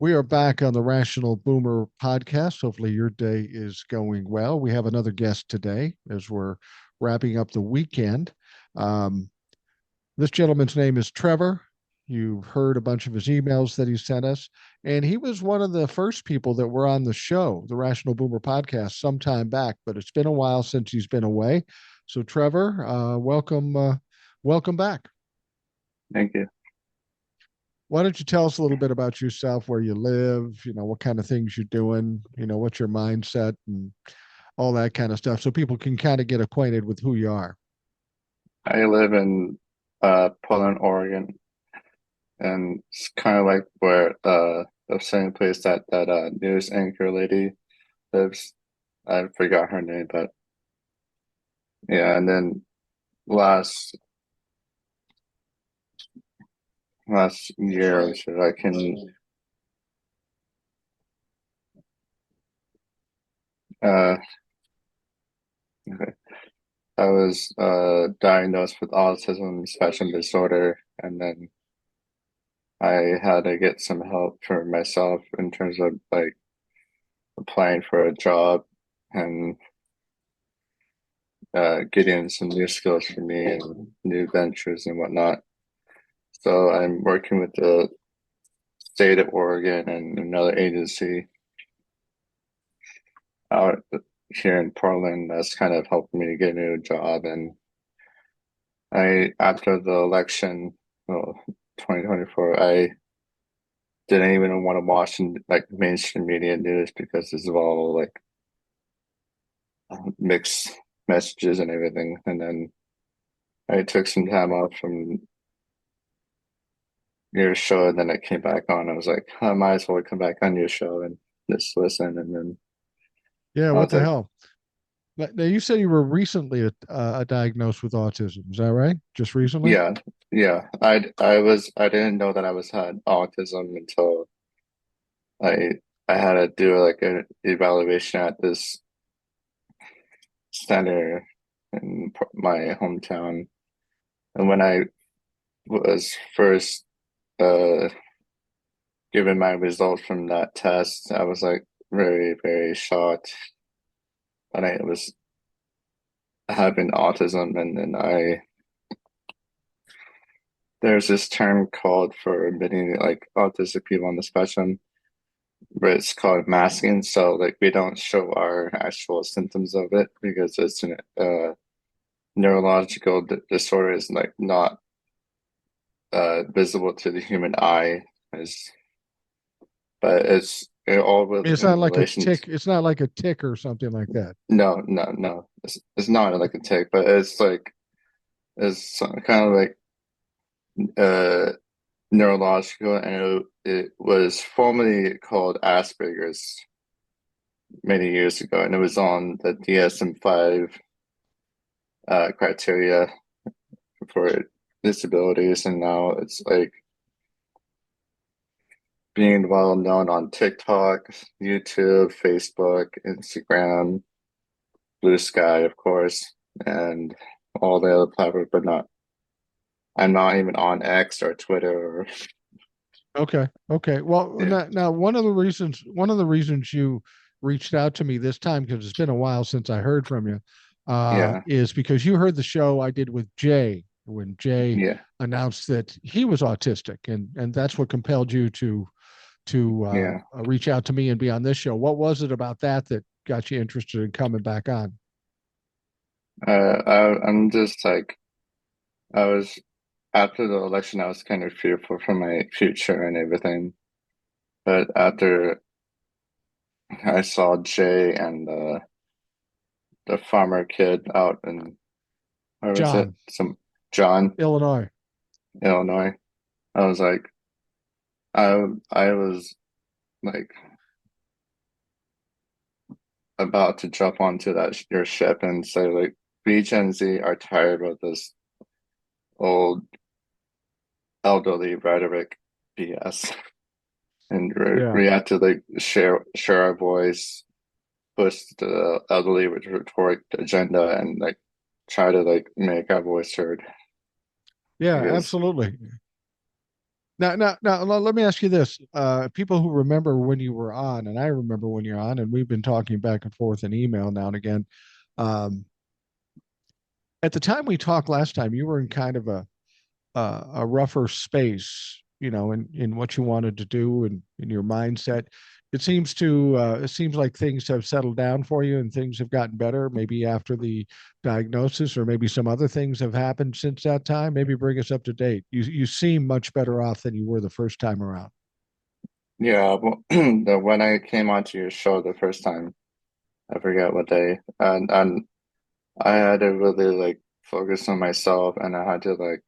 We are back on the Rational Boomer podcast. Hopefully, your day is going well. We have another guest today as we're wrapping up the weekend. Um, this gentleman's name is Trevor. You've heard a bunch of his emails that he sent us, and he was one of the first people that were on the show, the Rational Boomer podcast, some time back. But it's been a while since he's been away. So, Trevor, welcome back. Thank you. Why don't you tell us a little bit about yourself, where you live, what kind of things you're doing, what's your mindset and all that kind of stuff, so people can kind of get acquainted with who you are. I live in Portland, Oregon, and it's kind of like where the same place that news anchor lady lives. I forgot her name, but yeah. And then last last year or so, I can uh okay. I was diagnosed with autism spectrum disorder, and then I had to get some help for myself in terms of like applying for a job and getting some new skills for me and new ventures and whatnot. So I'm working with the state of Oregon and another agency out here in Portland that's kind of helping me to get a new job. And after the election, well, 2024, I didn't even want to watch like mainstream media news because it's all like mixed messages and everything. And then I took some time off from your show, and then I came back on. I was like, I might as well come back on your show and just listen. And then Yeah, I what was the like, hell. Now, you said you were recently diagnosed with autism. Is that right? Just recently? yeah, yeah. I didn't know that I was had autism until I I had to do like an evaluation at this center in my hometown. And when I was first uh given my results from that test, I was like very, very shocked. And I was having autism, and then there's this term called for admitting like autistic people on the spectrum, where it's called masking. So like we don't show our actual symptoms of it because it's an neurological disorder is like not visible to the human eye, as but it all It's in not like a relation to, tick. It's not like a tick or something like that. no, it's not like a tick, but it's like it's kind of like uh neurological, and it was formerly called Asperger's many years ago, and it was on the DSM-5 criteria for disabilities, and now it's like being well known on TikTok, YouTube, Facebook, Instagram, Blue Sky, of course, and all the other platforms, but not. I'm not even on X or Twitter. Or, Okay. Okay. Well, yeah, now one of the reasons you reached out to me this time, because it's been a while since I heard from you, yeah, is because you heard the show I did with Jay when Jay yeah, announced that he was autistic, and that's what compelled you to yeah. reach out to me and be on this show. What was it about that got you interested in coming back on? I'm just like I was after the election. I was kind of fearful for my future and everything, but after I saw Jay and the farmer kid out in where was it? John, Some John, Illinois. Illinois. I was like, I was like about to jump onto that your ship and say like, we Gen Z are tired of this old elderly rhetoric BS, and Yeah. we had to like share our voice, push the elderly rhetoric agenda, and like try to like make our voice heard Yeah, because absolutely. Now, let me ask you this. People who remember when you were on, and I remember when you're on, and we've been talking back and forth in email now and again. Um, at the time we talked last time, you were in kind of a rougher space, in what you wanted to do and in your mindset. It seems like things have settled down for you and things have gotten better, maybe after the diagnosis, or maybe some other things have happened since that time. Maybe bring us up to date. You seem much better off than you were the first time around. Yeah, well, when I came onto your show the first time, I forget what day, and I had to really like focus on myself, and I had to like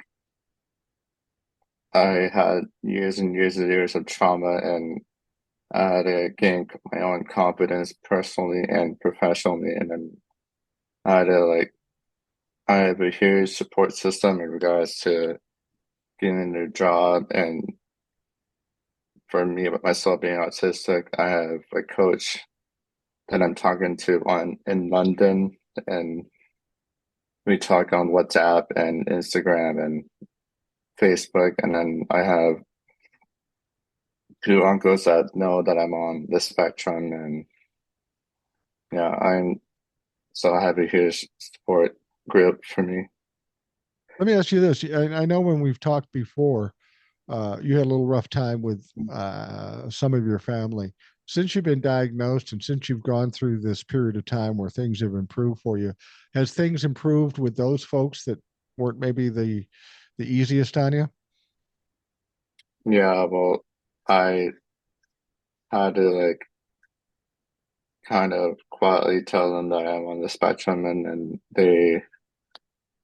I had years and years of trauma, and I had to gain my own confidence personally and professionally, and then I had to like I have a huge support system in regards to getting a new job, and for me myself being autistic, I have a coach that I'm talking to on in London, and we talk on WhatsApp and Instagram and Facebook, and then I have two uncles that know that I'm on the spectrum, and yeah, I have a huge support group for me. Let me ask you this. I know when we've talked before, you had a little rough time with some of your family. Since you've been diagnosed and since you've gone through this period of time where things have improved for you, has things improved with those folks that weren't maybe the easiest on you? Yeah, well, I had to like kind of quietly tell them that I'm on the spectrum, and then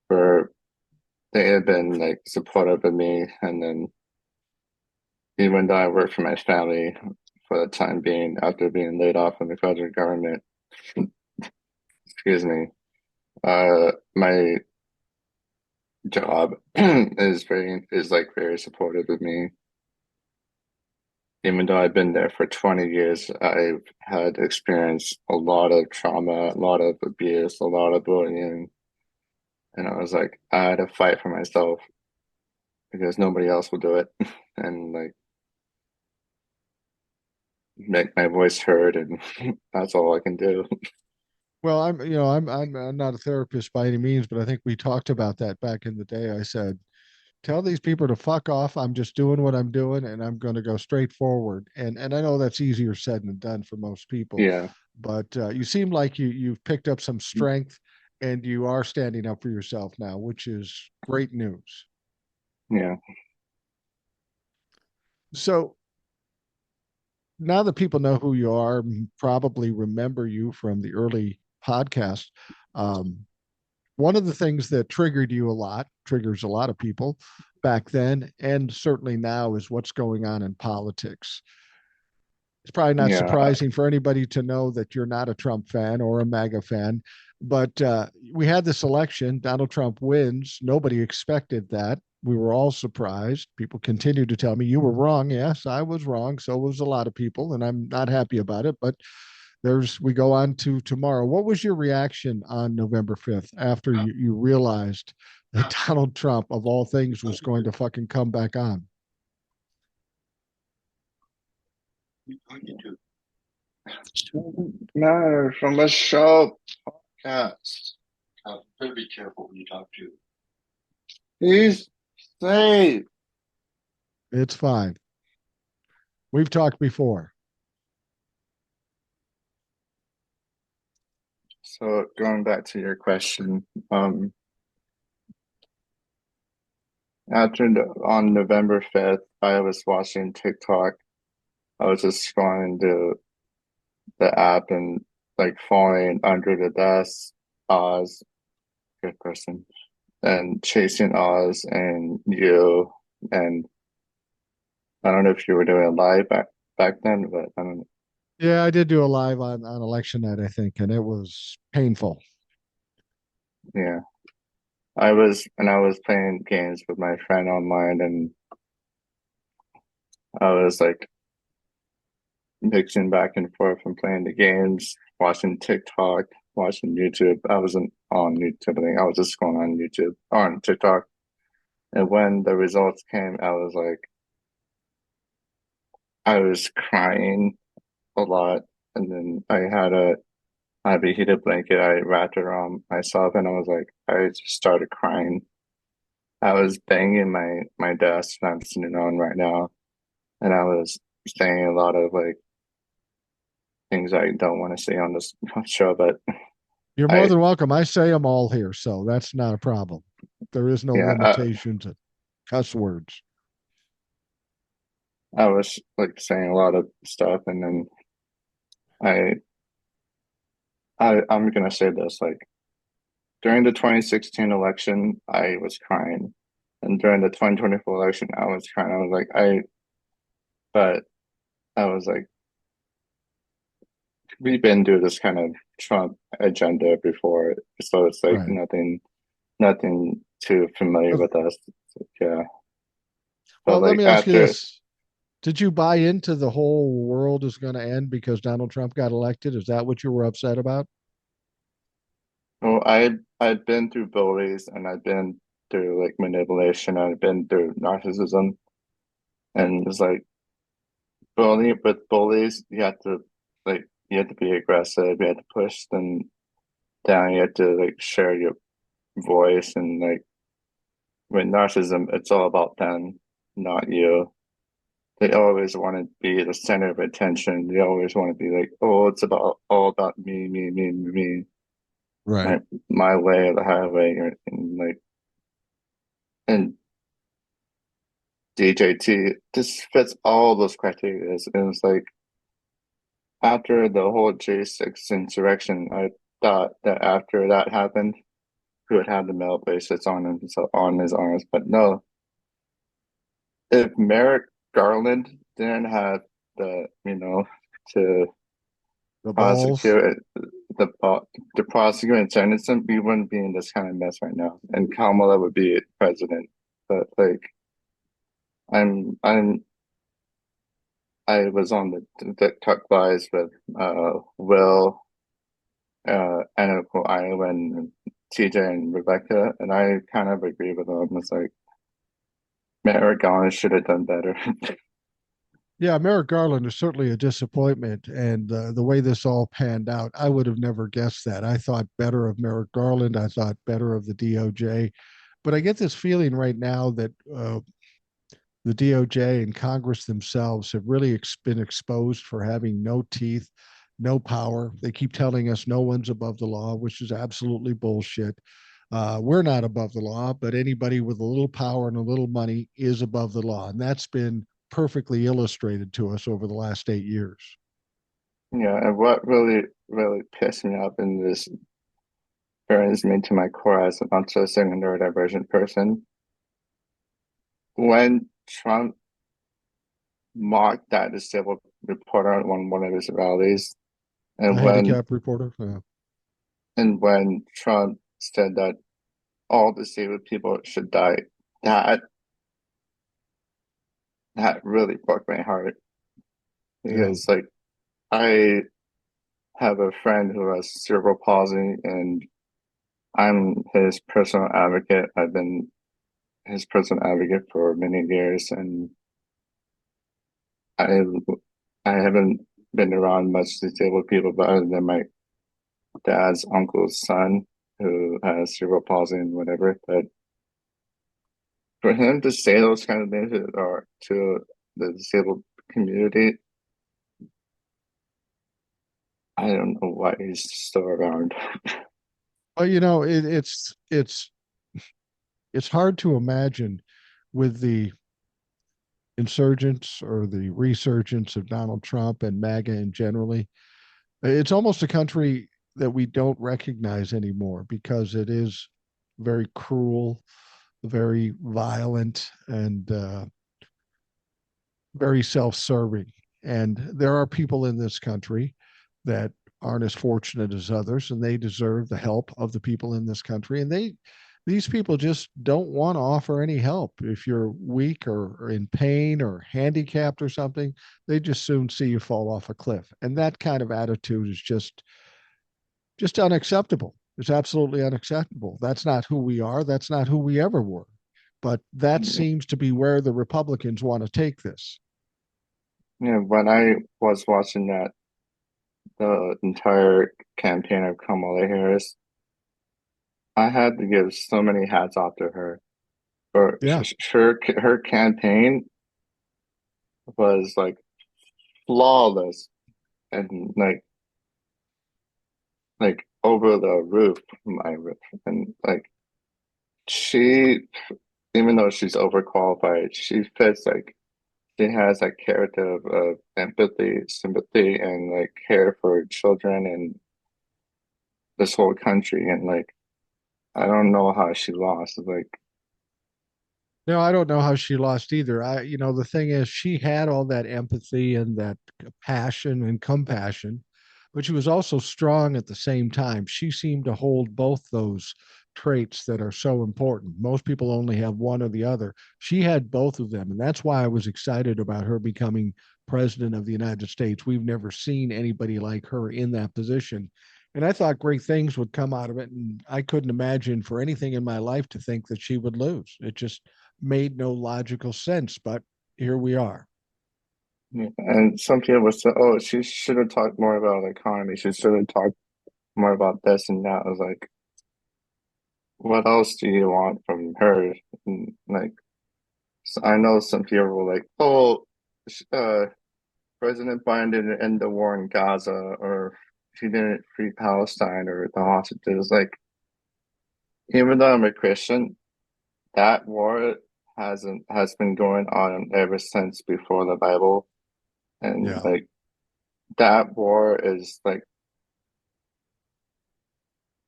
were they had been like supportive of me, and then even though I work for my family for the time being after being laid off from the federal government, excuse me, my job is like very supportive of me. Even though I've been there for 20 years, I've had experienced a lot of trauma, a lot of abuse, a lot of bullying. And I was like, I had to fight for myself because nobody else will do it. And like make my voice heard, and that's all I can do. Well, I'm not a therapist by any means, but I think we talked about that back in the day. I said, tell these people to fuck off. I'm just doing what I'm doing and I'm going to go straight forward. And I know that's easier said than done for most people, Yeah, but you seem like you've picked up some strength and you are standing up for yourself now, which is great news. yeah, So now that people know who you are, probably remember you from the early podcast. Um, One of the things that triggered you a lot, triggers a lot of people back then, and certainly now, is what's going on in politics. It's probably not yeah, surprising for anybody to know that you're not a Trump fan or a MAGA fan, but we had this election. Donald Trump wins. Nobody expected that. We were all surprised. People continue to tell me you were wrong. Yes, I was wrong. So was a lot of people, and I'm not happy about it. But we go on to tomorrow. What was your reaction on November 5th after you realized that Donald Trump, of all things, was going to fucking come back on? no, from a show podcast. Better be careful when you talk to. He's safe. It's fine. We've talked before. So going back to your question, on November 5th, I was watching TikTok. I was just scrolling the app and like falling under the desk. Oz, good person, and chasing Oz and you. And I don't know if you were doing live back then, but I don't know. Yeah, I did do a live on election night, I think, and it was painful. Yeah, I was playing games with my friend online, and I was like mixing back and forth and playing the games, watching TikTok, watching YouTube. I wasn't on YouTube. I was just going on YouTube, on TikTok. And when the results came, I was like, I was crying a lot, and then I had a heated blanket. I wrapped it around myself, and I just started crying. I was banging my desk that I'm sitting on right now, and I was saying a lot of like things I don't want to say on this show, but You're more I than welcome. I say them all here, so that's not a problem. There is no yeah, limitation to cuss words. I was like saying a lot of stuff, and then I I'm gonna say this like during the 2016 election, I was crying, and during the 2024 election, I was crying. But I was like, we've been through this kind of Trump agenda before, so it's like Right. nothing too familiar with us. Yeah, Well, but let like me ask you after, this. Did you buy into the whole world is going to end because Donald Trump got elected? Is that what you were upset about? well, I've been through bullies and I've been through like manipulation. I've been through narcissism, and it's like bullying with bullies, you have to be aggressive. You have to push them down. You have to like share your voice, and like with narcissism, it's all about them, not you. They always want to be the center of attention. They always want to be like, oh, it's about all about me, Right. my my way or the highway, and like and DJT just fits all those criteria. And it's like after the whole J6 insurrection, I thought that after that happened, he would have the metal bracelets on his arms. But no, if Merrick Garland didn't have the, to The balls. prosecute the to prosecute and sentence him, we wouldn't be in this kind of mess right now, and Kamala would be president. But like, I'm I was on the Tuck Lies with Will, Aniko, Iowa, and TJ and Rebecca, and I kind of agree with them. It's like Merrick Garland should have done better. Yeah, Merrick Garland is certainly a disappointment. And the way this all panned out, I would have never guessed that. I thought better of Merrick Garland. I thought better of the DOJ. But I get this feeling right now that the DOJ and Congress themselves have really been exposed for having no teeth, no power. They keep telling us no one's above the law, which is absolutely bullshit. We're not above the law, but anybody with a little power and a little money is above the law. And that's been perfectly illustrated to us over the last 8 years. Yeah, and what really pissed me off in this burns me to my core as a narcissistic and neurodivergent person. When Trump mocked that disabled reporter on one of his rallies, A and handicap reporter. Yeah. when Trump said that all disabled people should die, that that really broke my heart Yeah. because like I have a friend who has cerebral palsy, and I'm his personal advocate. I've been his personal advocate for many years, and I I haven't been around much disabled people, but other than my dad's uncle's son who has cerebral palsy and whatever. But for him to say those kind of things or to the disabled community, I don't know why he's still around. Well, it's hard to imagine with the insurgents or the resurgence of Donald Trump and MAGA in generally. It's almost a country that we don't recognize anymore because it is very cruel, very violent, and very self-serving. And there are people in this country that aren't as fortunate as others, and they deserve the help of the people in this country. And these people just don't want to offer any help. If you're weak or in pain or handicapped or something, they just soon see you fall off a cliff. And that kind of attitude is just unacceptable. It's absolutely unacceptable. That's not who we are. That's not who we ever were. But that seems to be where the Republicans want to take this. Yeah, when I was watching that, the entire campaign of Kamala Harris, I had to give so many hats off to her. For Yeah. her campaign was like flawless and like over the roof, my roof, and like she, even though she's overqualified, she fits like she has that character of empathy, sympathy, and like care for children and this whole country. And like, I don't know how she lost. Like, No, I don't know how she lost either. The thing is, she had all that empathy and that passion and compassion, but she was also strong at the same time. She seemed to hold both those traits that are so important. Most people only have one or the other. She had both of them. And that's why I was excited about her becoming president of the United States. We've never seen anybody like her in that position. And I thought great things would come out of it. And I couldn't imagine for anything in my life to think that she would lose. It just made no logical sense, but here we are. yeah. And some people would say, "Oh, she should have talked more about the economy. She should have talked more about this and that." I was like, "What else do you want from her?" And like, I know some people were like, "Oh, uh, President Biden didn't end the war in Gaza, or she didn't free Palestine or the hostages." Like, even though I'm a Christian, that war has been going on ever since before the Bible, and Yeah. like that war is like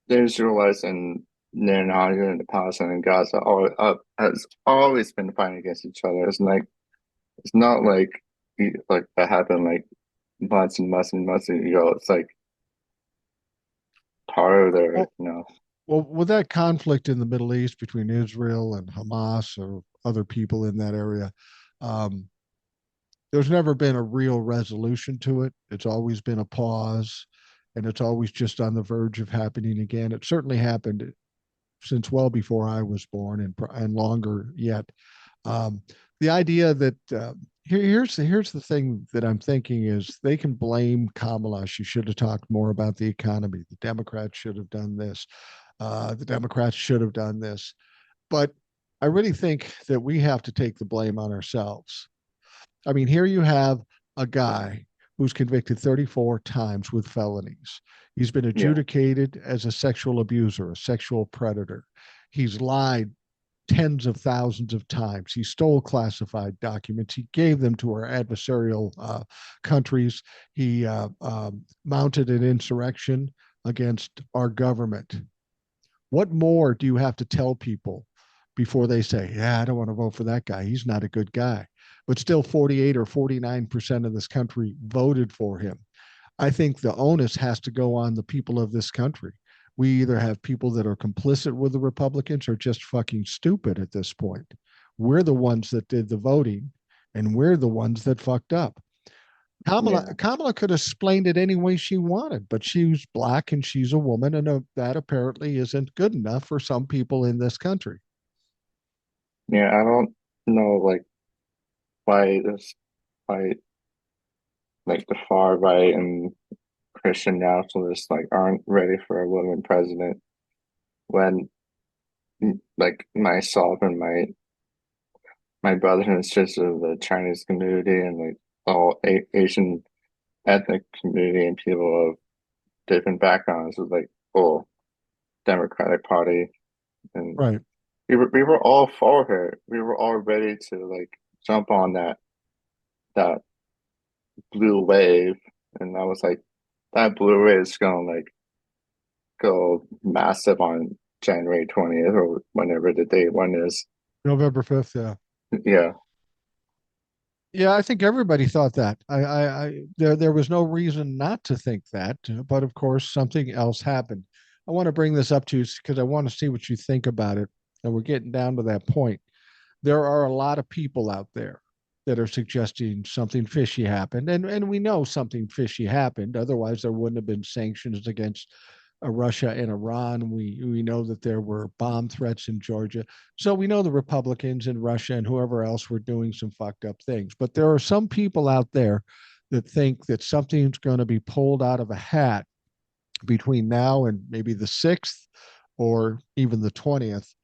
the Israelites and Netanyahu and the Palestine and Gaza has always been fighting against each other. It's not like that happened like months and months and months ago. It's like part of their, Well, well, with that conflict in the Middle East between Israel and Hamas or other people in that area, um, there's never been a real resolution to it. It's always been a pause, and it's always just on the verge of happening again. It certainly happened since well before I was born, and longer yet. Um, the idea that here's the thing that I'm thinking is they can blame Kamala. She should have talked more about the economy. The Democrats should have done this. The Democrats should have done this. But I really think that we have to take the blame on ourselves. I mean, here you have a guy who's convicted 34 times with felonies. He's been yeah, adjudicated as a sexual abuser, a sexual predator. He's lied tens of thousands of times. He stole classified documents. He gave them to our adversarial countries. He mounted an insurrection against our government. What more do you have to tell people before they say, yeah, I don't want to vote for that guy. He's not a good guy. But still, 48 or 49% of this country voted for him. I think the onus has to go on the people of this country. We either have people that are complicit with the Republicans or just fucking stupid at this point. We're the ones that did the voting, and we're the ones that fucked up. yeah, Kamala could have explained it any way she wanted, but she's black and she's a woman, and that apparently isn't good enough for some people in this country. yeah. I don't know like why like the far right and Christian nationalists like aren't ready for a woman president when like myself and my brothers and sisters of the Chinese community and like all Asian ethnic community and people of different backgrounds was like, oh, Democratic Party, and Right. we were all for her. We were all ready to like jump on that blue wave, and I was like, that blue wave is gonna like go massive on January 20th or whenever the date one is. November 5th. Yeah. Yeah, Yeah, I think everybody thought that. There was no reason not to think that, but of course, something else happened. I want to bring this up to you because I want to see what you think about it. And we're getting down to that point. There are a lot of people out there that are suggesting something fishy happened. And we know something fishy happened. Otherwise, there wouldn't have been sanctions against Russia and Iran. We know that there were bomb threats in Georgia. So we know the Republicans in Russia and whoever else were doing some fucked up things. But there are some people out there that think that something's going to be pulled out of a hat between now and maybe the 6th or even the 20th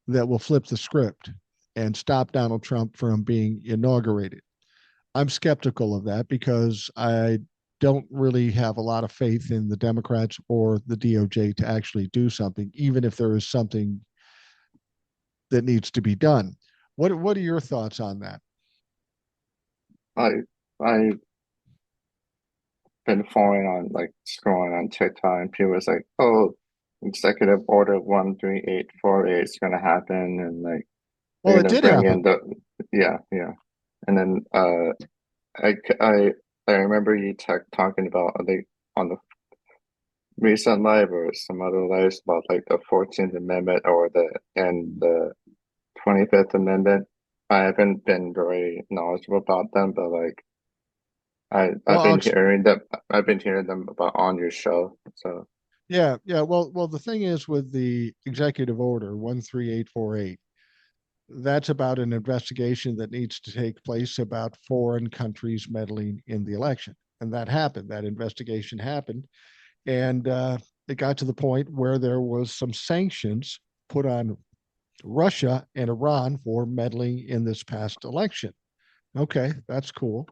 that will flip the script and stop Donald Trump from being inaugurated. I'm skeptical of that because I don't really have a lot of faith in the Democrats or the DOJ to actually do something, even if there is something that needs to be done. What are your thoughts on that? I I've been following on like scrolling on TikTok and people was like, oh, Executive Order 13848 is gonna happen and like Well, they're it gonna did bring in happen. the yeah. And then I I remember you talking about like on the recent live or some other lives about like the 14th Amendment or the 25th Amendment. I haven't been very knowledgeable about them, but like Well, I've been hearing them about on your show. So yeah. Well, the thing is with the executive order 13848, that's about an investigation that needs to take place about foreign countries meddling in the election, and that happened. That investigation happened, and it got to the point where there was some sanctions put on Russia and Iran for meddling in this past election. Okay, that's cool.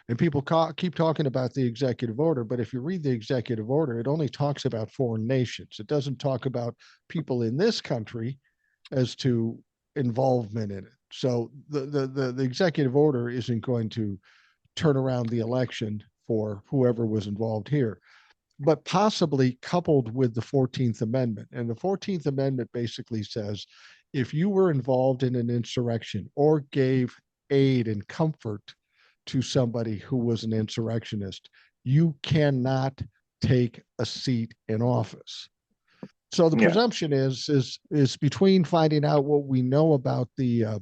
And people keep talking about the executive order, but if you read the executive order, it only talks about foreign nations. It doesn't talk about people in this country as to involvement in it. So the executive order isn't going to turn around the election for whoever was involved here, but possibly coupled with the 14th Amendment. And the 14th Amendment basically says if you were involved in an insurrection or gave aid and comfort to somebody who was an insurrectionist, you cannot take a seat in office. So the yeah, presumption is between finding out what we know about the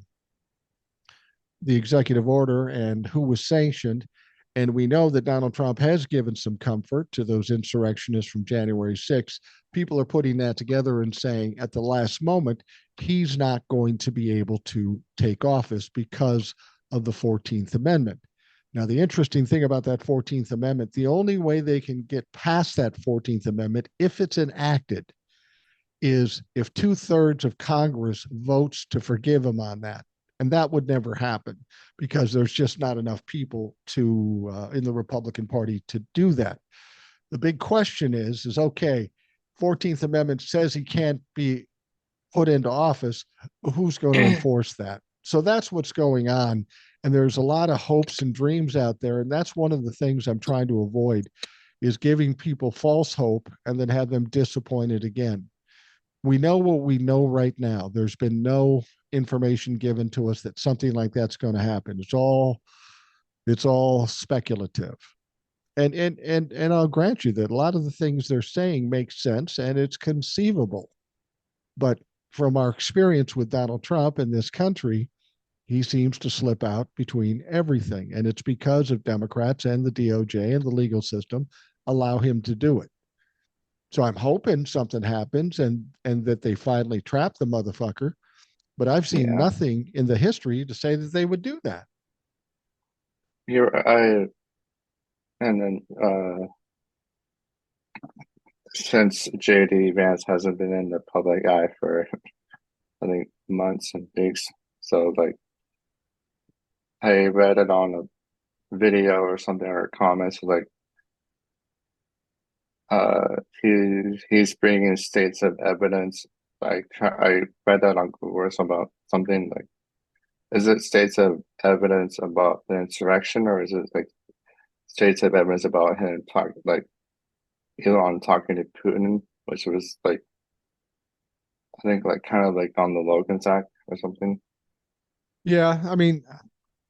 executive order and who was sanctioned. And we know that Donald Trump has given some comfort to those insurrectionists from January 6th. People are putting that together and saying at the last moment, he's not going to be able to take office because of the 14th Amendment. Now, the interesting thing about that 14th Amendment, the only way they can get past that 14th Amendment, if it's enacted, is if 2/3 of Congress votes to forgive him on that. And that would never happen because there's just not enough people in the Republican Party to do that. The big question is okay, 14th Amendment says he can't be put into office. Who's going to enforce that? So that's what's going on. And there's a lot of hopes and dreams out there. And that's one of the things I'm trying to avoid is giving people false hope and then have them disappointed again. We know what we know right now. There's been no information given to us that something like that's going to happen. It's all speculative. And I'll grant you that a lot of the things they're saying make sense and it's conceivable. But from our experience with Donald Trump in this country, he seems to slip out between everything. And it's because of Democrats and the DOJ and the legal system allow him to do it. So I'm hoping something happens and that they finally trap the motherfucker. But I've seen yeah. nothing in the history to say that they would do that. You're I and then since JD Vance hasn't been in the public eye for I think months and weeks, so like I read it on a video or something or comments like he's bringing states of evidence. I read that on Google or something about something like is it states of evidence about the insurrection or is it like states of evidence about him Elon talking to Putin, which was like I think like kind of like on the Logan's Act or something. Yeah, I mean,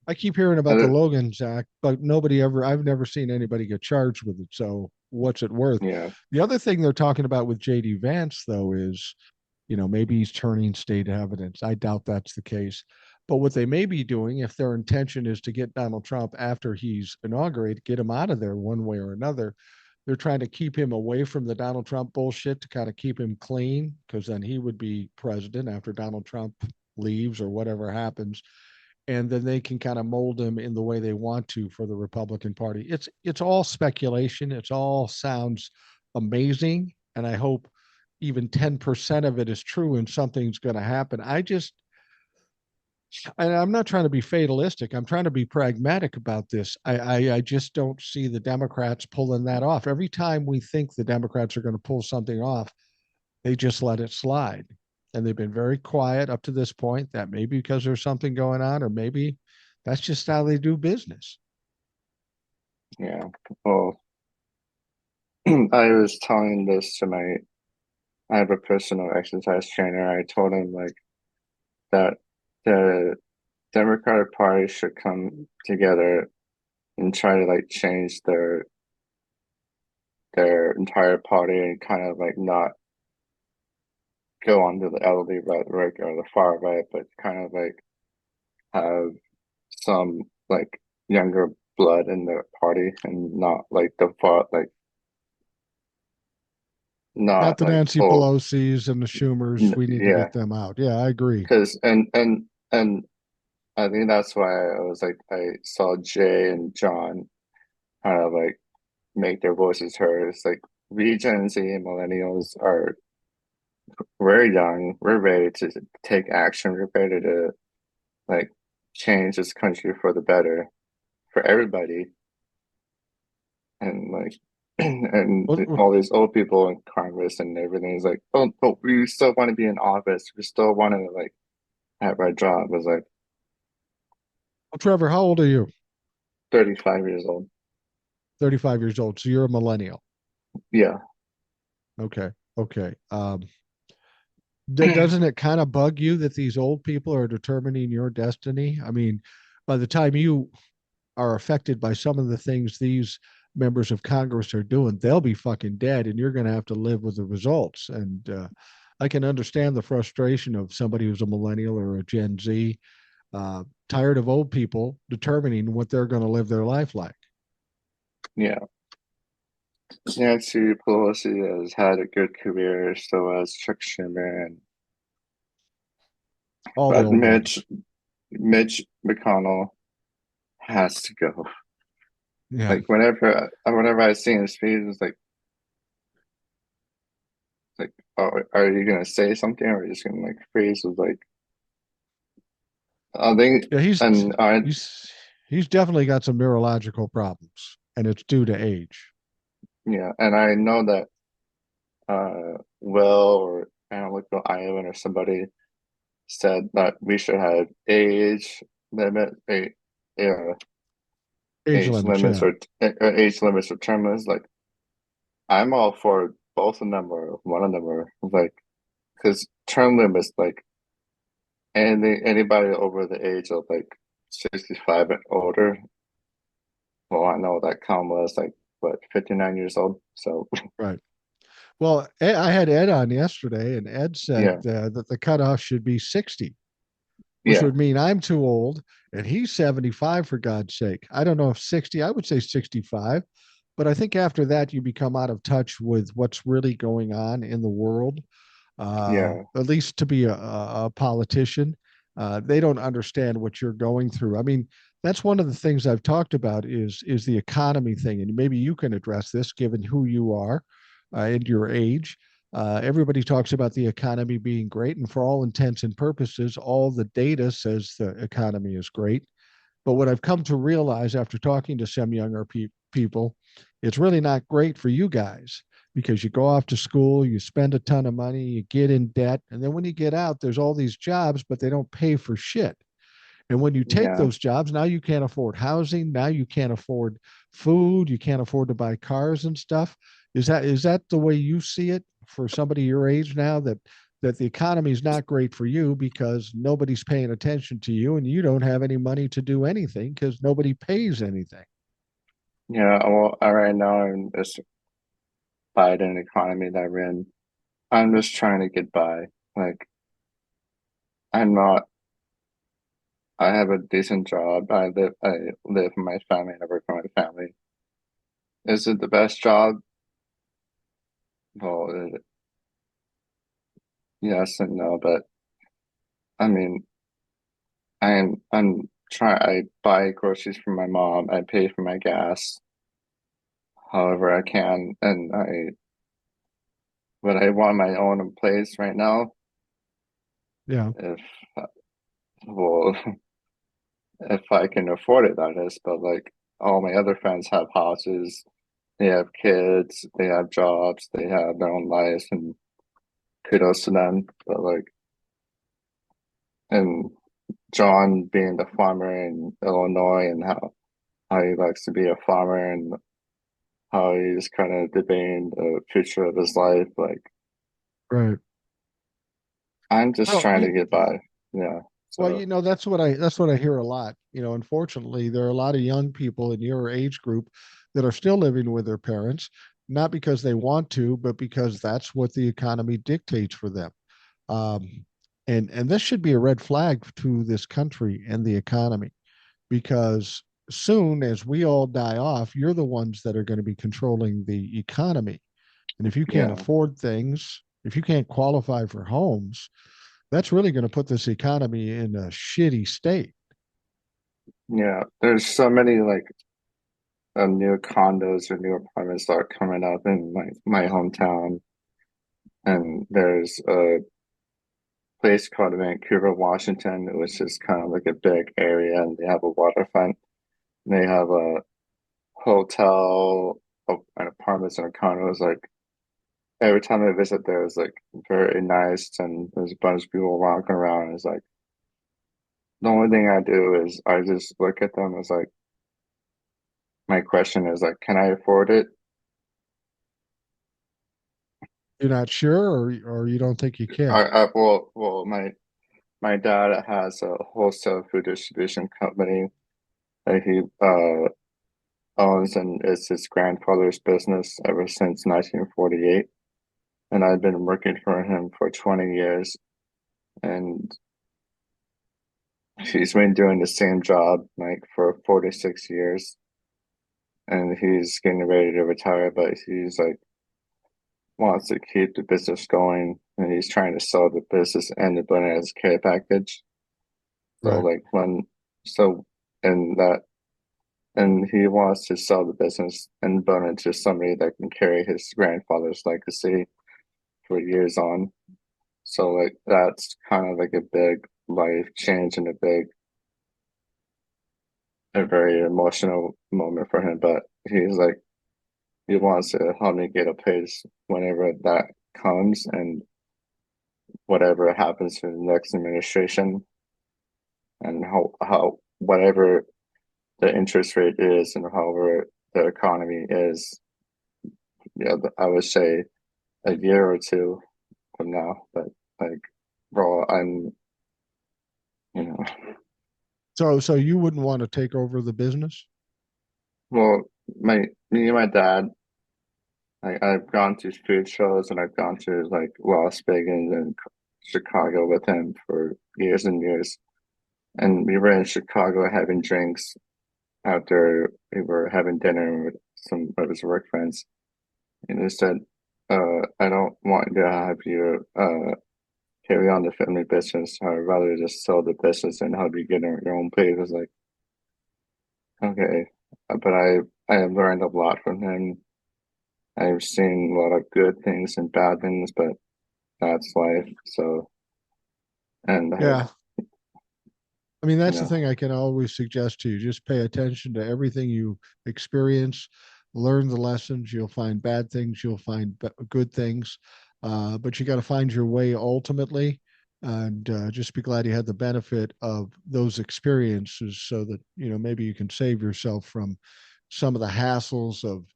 I keep hearing about And the it, Logan's Act, but I've never seen anybody get charged with it. So what's it worth? yeah, The other thing they're talking about with JD Vance, though, is, maybe he's turning state evidence. I doubt that's the case. But what they may be doing, if their intention is to get Donald Trump after he's inaugurated, get him out of there one way or another, they're trying to keep him away from the Donald Trump bullshit to kind of keep him clean, because then he would be president after Donald Trump leaves or whatever happens, and then they can kind of mold him in the way they want to for the Republican Party. It's all speculation. It's all sounds amazing, and I hope even 10% of it is true and something's going to happen. And I'm not trying to be fatalistic. I'm trying to be pragmatic about this. I just don't see the Democrats pulling that off. Every time we think the Democrats are going to pull something off, they just let it slide. And they've been very quiet up to this point. That may be because there's something going on, or maybe that's just how they do business. Yeah. Well, I was telling this to I have a personal exercise trainer. I told him like that the Democratic Party should come together and try to like change their entire party and kind of like not go onto the elderly rhetoric or the far right, but kind of like have some like younger blood in the party and not like the far like Not not the like Nancy oh Pelosi's and the Schumers. We need to yeah, get them out. Yeah, I agree. because and I think that's why I was like I saw Jay and John kind of like make their voices heard. It's like we Gen Z and millennials are we're young, we're ready to take action, we're ready to like change this country for the better for everybody. And like and Well, all these old people in Congress and everything is like, oh, but we still want to be in office. We still want to like have our job. It was like Trevor, how old are you? 35 years old. 35 years old. So you're a millennial. Yeah. Okay. Okay. Doesn't it kind of bug you that these old people are determining your destiny? I mean, by the time you are affected by some of the things these members of Congress are doing, they'll be fucking dead, and you're going to have to live with the results. And I can understand the frustration of somebody who's a millennial or a Gen Z, tired of old people determining what they're going to live their life like. Yeah. Nancy Pelosi has had a good career, so has Chuck Schumer, and All the but old ones. Mitch McConnell has to go. Yeah. Like whenever I see him speak, it's like, oh, are you gonna say something, or are you just gonna like freeze? With like, I think, Yeah, and I he's he's definitely got some neurological problems, and it's due to age. yeah, and I know that Will or Analytical Ivan or somebody said that we should have limit, a, uh, Age age limits, limits yeah. or age limits or term limits. Like, I'm all for both of them or one of them or like, because term limits, like, anybody over the age of like 65 and older. Well, I know that Kamala is like what 59 years old. So Right. Well, I had Ed on yesterday, and Ed said yeah, that the cutoff should be 60, which yeah, would mean I'm too old, and he's 75, for God's sake. I don't know if 60, I would say 65, but I think after that, you become out of touch with what's really going on in the world. yeah, At least to be a politician, they don't understand what you're going through. I mean, that's one of the things I've talked about is the economy thing, and maybe you can address this given who you are and your age. Everybody talks about the economy being great, and for all intents and purposes, all the data says the economy is great. But what I've come to realize after talking to some younger people, it's really not great for you guys, because you go off to school, you spend a ton of money, you get in debt, and then when you get out, there's all these jobs, but they don't pay for shit. And when you take yeah, those jobs, now you can't afford housing, now you can't afford food, you can't afford to buy cars and stuff. Is that the way you see it for somebody your age now, that the economy is not great for you because nobody's paying attention to you and you don't have any money to do anything because nobody pays anything? yeah. Well, right now in this Biden economy that we're in, I'm just trying to get by. Like, I'm not. I have a decent job. I live with my family and I work for my family. Is it the best job? well, yes and no, but I mean, I'm trying. I buy groceries for my mom. I pay for my gas however I can, and but I want my own place right now. Yeah. If well, if I can afford it, that is. But like all my other friends have houses, they have kids, they have jobs, they have their own lives, and kudos to them. But like, and John being the farmer in Illinois and how he likes to be a farmer and how he's kind of debating the future of his life. Like, Right. I'm just Well, trying to get by. Yeah. well, So, that's what I hear a lot. Unfortunately, there are a lot of young people in your age group that are still living with their parents, not because they want to, but because that's what the economy dictates for them. Um, and this should be a red flag to this country and the economy, because soon as we all die off, you're the ones that are going to be controlling the economy. And if you can't yeah. afford things, if you can't qualify for homes, that's really going to put this economy in a shitty state. Yeah. There's so many like new condos or new apartments that are coming up in my hometown. And there's a place called Vancouver, Washington, which is kind of like a big area, and they have a waterfront. And they have a hotel, and apartments and condos. Like every time I visit there, it's like very nice, and there's a bunch of people walking around. It's like the only thing I do is I just look at them as like my question is like, can I afford it? You're not sure, or you don't think you can. Well, my dad has a wholesale food distribution company that he owns, and it's his grandfather's business ever since 1948. And I've been working for him for 20 years, and he's been doing the same job like for 46 years, and he's getting ready to retire, but he's like wants to keep the business going, and he's trying to sell the business and the it as a care package. So Right. like when so and that and he wants to sell the business and burn it to somebody that can carry his grandfather's legacy for years on. So like that's kind of like a big life change and a very emotional moment for him. But he's like he wants to help me get a place whenever that comes and whatever happens to the next administration and how whatever the interest rate is and however the economy is. Yeah, I would say a year or two from now. But like, bro, you know, So you wouldn't want to take over the business? well, me and my dad, I've gone to food shows and I've gone to like Las Vegas and Chicago with him for years and years. And we were in Chicago having drinks after we were having dinner with some of his work friends. And he said, I don't want to have you carry on the family business. I'd rather just sell the business and help you get your own place. I was like, okay. But I have learned a lot from him. I've seen a lot of good things and bad things, but that's life. So, and Yeah. I mean, you that's the know, thing I can always suggest to you. Just pay attention to everything you experience, learn the lessons. You'll find bad things, you'll find good things, but you got to find your way ultimately. And just be glad you had the benefit of those experiences, so that maybe you can save yourself from some of the hassles of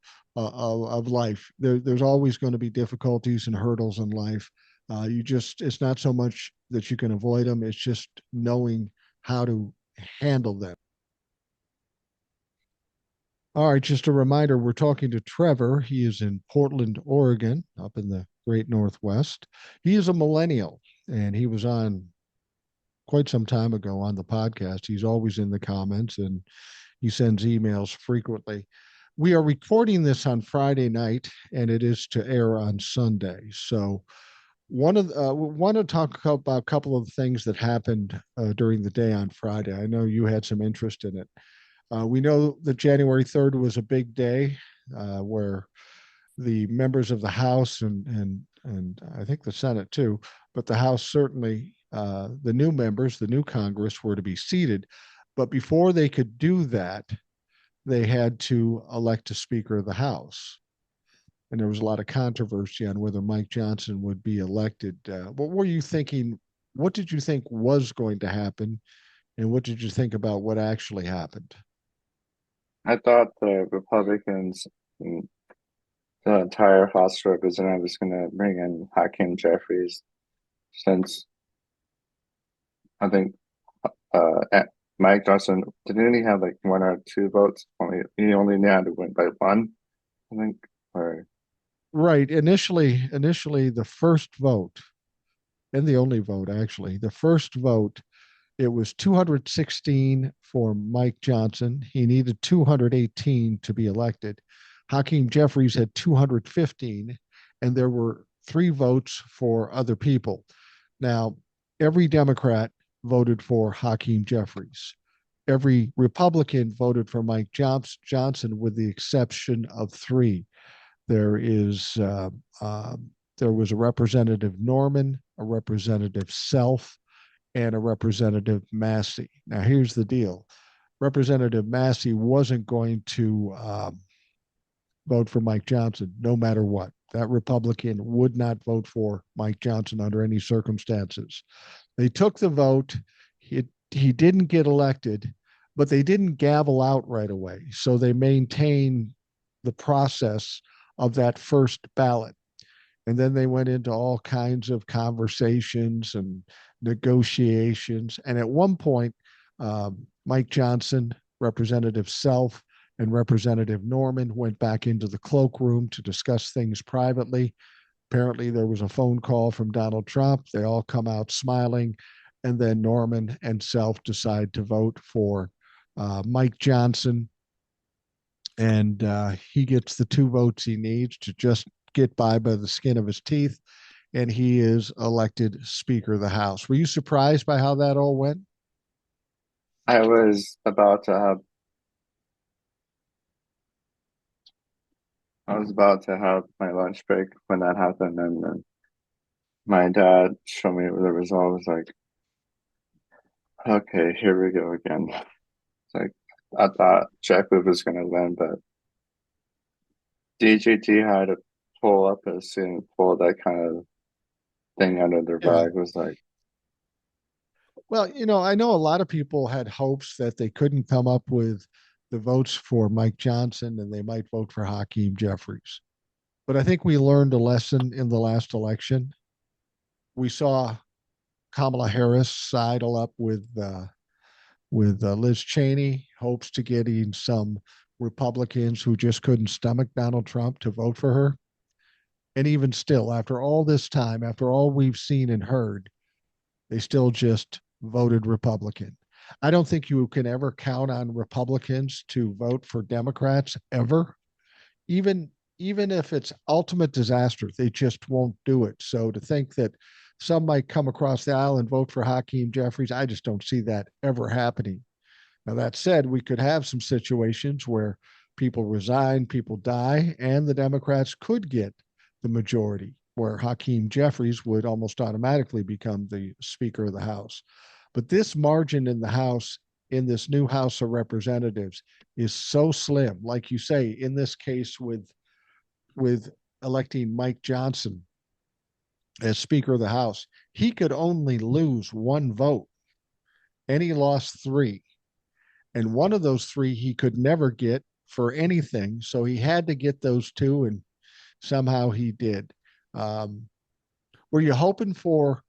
life. There's always going to be difficulties and hurdles in life. It's not so much that you can avoid them; it's just knowing how to handle them. All right, just a reminder, we're talking to Trevor. He is in Portland, Oregon, up in the great Northwest. He is a millennial, and he was on quite some time ago on the podcast. He's always in the comments, and he sends emails frequently. We are recording this on Friday night, and it is to air on Sunday. So, want to talk about a couple of things that happened during the day on Friday. I know you had some interest in it. We know that January 3rd was a big day where the members of the House and I think the Senate too, but the House certainly, the new members, the new Congress were to be seated. But before they could do that, they had to elect a Speaker of the House. And there was a lot of controversy on whether Mike Johnson would be elected. What were you thinking? What did you think was going to happen? And what did you think about what actually happened? I thought the Republicans, and the entire House of Representatives, was going to bring in Hakeem Jeffries, since I think Mike Johnson didn't he have like one or two votes? He only had to win by one, I think. Or Right. Initially, the first vote, and the only vote actually, the first vote, it was 216 for Mike Johnson. He needed 218 to be elected. Hakeem Jeffries had 215, and there were three votes for other people. Now, every Democrat voted for Hakeem Jeffries. Every Republican voted for Mike Johnson, with the exception of three. There is there was a Representative Norman, a Representative Self, and a Representative Massey. Now, here's the deal: Representative Massey wasn't going to vote for Mike Johnson, no matter what. That Republican would not vote for Mike Johnson under any circumstances. They took the vote. He didn't get elected, but they didn't gavel out right away. So they maintained the process of that first ballot. And then they went into all kinds of conversations and negotiations. And at one point, Mike Johnson, Representative Self, and Representative Norman went back into the cloakroom to discuss things privately. Apparently, there was a phone call from Donald Trump. They all come out smiling. And then Norman and Self decide to vote for Mike Johnson. And he gets the two votes he needs to just get by the skin of his teeth. And he is elected Speaker of the House. Were you surprised by how that all went? I was about to have I was about to have my lunch break when that happened, and then my dad showed me the result. I was like, okay, here we go again. It's like I thought Jackwood was gonna win, but DJT had to pull up a scene, pull that kind of thing out of their Yeah. bag. It was like, Well, I know a lot of people had hopes that they couldn't come up with the votes for Mike Johnson and they might vote for Hakeem Jeffries. But I think we learned a lesson in the last election. We saw Kamala Harris sidle up with Liz Cheney, hopes to getting some Republicans who just couldn't stomach Donald Trump to vote for her. And even still, after all this time, after all we've seen and heard, they still just voted Republican. I don't think you can ever count on Republicans to vote for Democrats ever. Even even if it's ultimate disaster, they just won't do it. So to think that some might come across the aisle and vote for Hakeem Jeffries, I just don't see that ever happening. Now, that said, we could have some situations where people resign, people die, and the Democrats could get the majority, where Hakeem Jeffries would almost automatically become the Speaker of the House. But this margin in the House, in this new House of Representatives, is so slim. Like you say, in this case with electing Mike Johnson as Speaker of the House, he could only lose one vote, and he lost three. And one of those three he could never get for anything. So he had to get those two, and somehow he did. Um, were you hoping for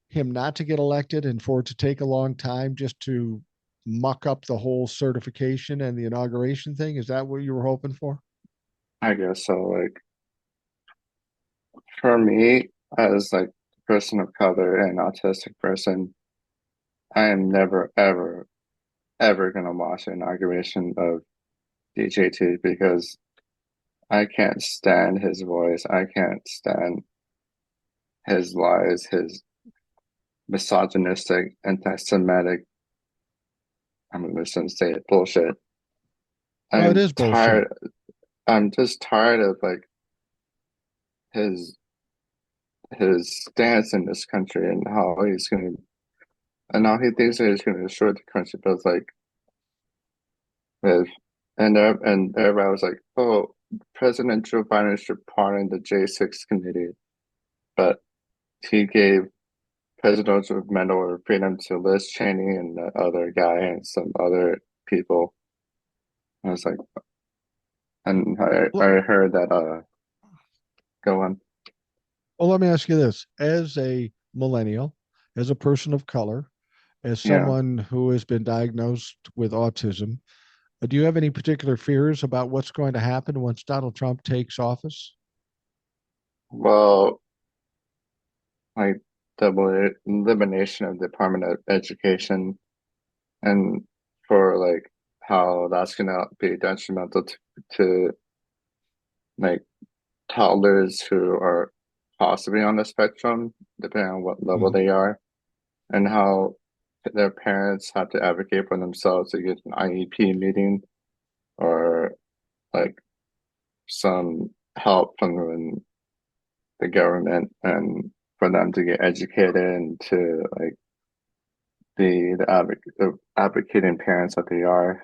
him not to get elected and for it to take a long time just to muck up the whole certification and the inauguration thing? Is that what you were hoping for? I guess so. Like for me, as like a person of color and autistic person, I am never ever gonna watch the inauguration of DJT because I can't stand his voice. I can't stand his lies, his misogynistic, anti-Semitic, I'm just gonna say it, bullshit. Well, it I'm is bullshit. tired. I'm just tired of like his his stance in this country and how he's gonna and now he thinks that he's gonna destroy the country. But it's like with and everybody was like, oh, President Joe Biden should pardon the J6 committee, but he gave Presidential Medal of Freedom to Liz Cheney and the other guy and some other people. I was like, and Well, I heard that go on. well, let me ask you this: as a millennial, as a person of color, as Yeah. someone who has been diagnosed with autism, do you have any particular fears about what's going to happen once Donald Trump takes office? Well, like the elimination of the Department of Education and for like how that's gonna be detrimental to like toddlers who are possibly on the spectrum, depending on what level Mhm. they are, and how their parents have to advocate for themselves to get an IEP meeting or like some help from the government and for them to get educated and to like be the advocating parents that they are.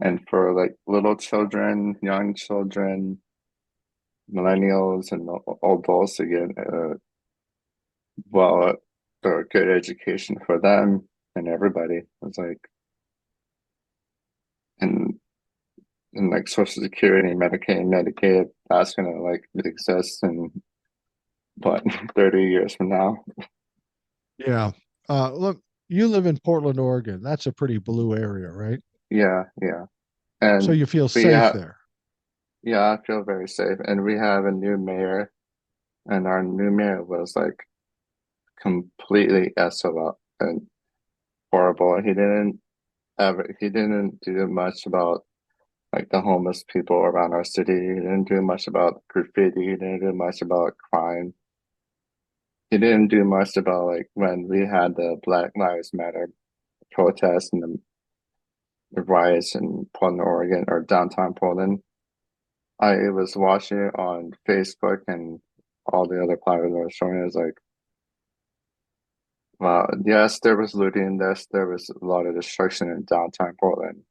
And for like little children, young children, millennials, and adults to get well a good education for them and everybody. It's like and and like Social Security, Medicaid, Medicaid, that's gonna like exist in what 30 years from now. Yeah. Look, you live in Portland, Oregon. That's a pretty blue area, right? Yeah, yeah. So And you feel we safe have there. yeah, I feel very safe. And we have a new mayor, and our new mayor was like completely SOL and horrible. He didn't do much about like the homeless people around our city. He didn't do much about graffiti. He didn't do much about crime. He didn't do much about like when we had the Black Lives Matter protests and the riots in Portland, Oregon, or downtown Portland. I was watching it on Facebook and all the other platforms I was showing. It was like, wow, yes, there was looting. Yes, there was a lot of destruction in downtown Portland.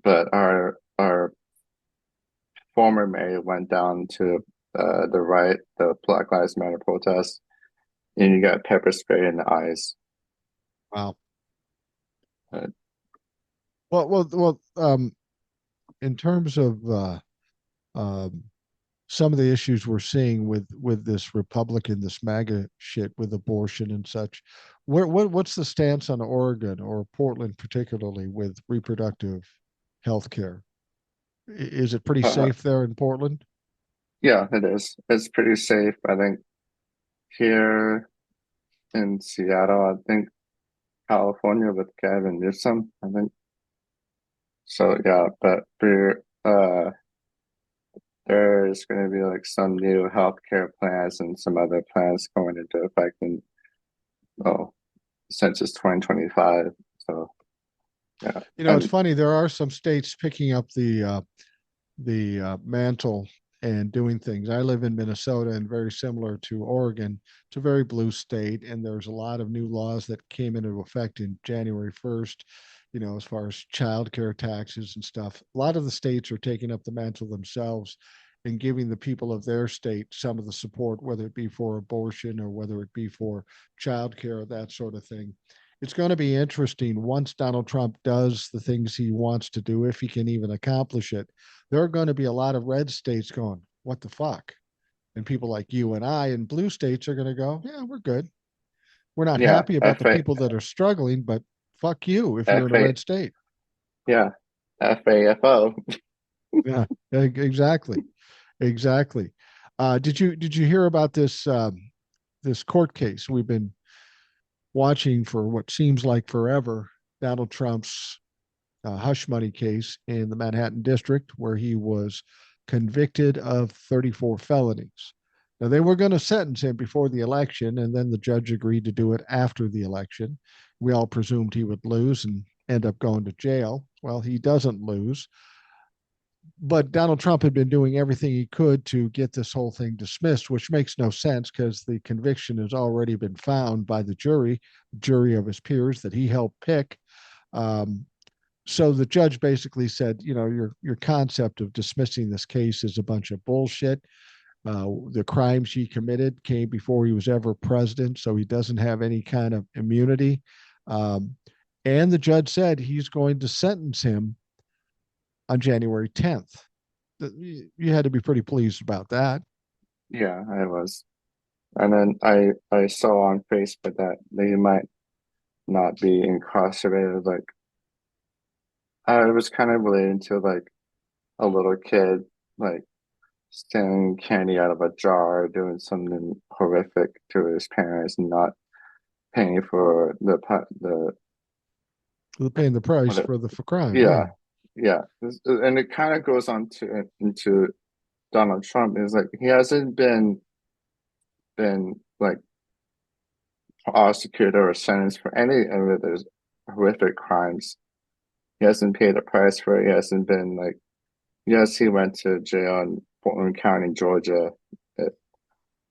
But our former mayor went down to the Black Lives Matter protest, and you got pepper spray in the eyes. Wow. Uh, Well, in terms of um, some of the issues we're seeing with this Republican, this MAGA shit with abortion and such, what's the stance on Oregon or Portland particularly with reproductive health care? Is it pretty uh, safe there in Portland? yeah, it is. It's pretty safe. I think here in Seattle, I think California with Gavin Newsom, I think. So yeah, but there's going to be like some new healthcare plans and some other plans going into effect in oh since it's 2025. So yeah, You know, it's and funny. There are some states picking up the mantle and doing things. I live in Minnesota, and very similar to Oregon, it's a very blue state, and there's a lot of new laws that came into effect in January 1st. You know, as far as child care taxes and stuff, a lot of the states are taking up the mantle themselves and giving the people of their state some of the support, whether it be for abortion or whether it be for child care, that sort of thing. It's going to be interesting once Donald Trump does the things he wants to do, if he can even accomplish it. There are going to be a lot of red states going, what the fuck? And people like you and I in blue states are going to go, yeah, we're good. We're not yeah, happy about the people that are struggling, but fuck you if you're in a FA, red state. yeah, FAFO. Yeah, exactly. Exactly. Did you hear about this court case we've been watching for what seems like forever? Donald Trump's hush money case in the Manhattan district where he was convicted of 34 felonies. Now, they were going to sentence him before the election, and then the judge agreed to do it after the election. We all presumed he would lose and end up going to jail. Well, he doesn't lose. But Donald Trump had been doing everything he could to get this whole thing dismissed, which makes no sense because the conviction has already been found by the jury of his peers that he helped pick. Um, so the judge basically said, your concept of dismissing this case is a bunch of bullshit. The crimes he committed came before he was ever president, so he doesn't have any kind of immunity. Um, and the judge said he's going to sentence him on January 10th. You had to be pretty pleased about that. Yeah, I was. And then I saw on Facebook that they might not be incarcerated. Like I was kind of relating to like a little kid, like stealing candy out of a jar, doing something horrific to his parents, and not paying for the They're paying the price what. for the for crime. Yeah, Yeah, yeah, and it kind of goes on to into Donald Trump. Is like he hasn't been like prosecuted or sentenced for any of those horrific crimes. He hasn't paid a price for it. He hasn't been like, yes, he went to jail in Portland County, Georgia,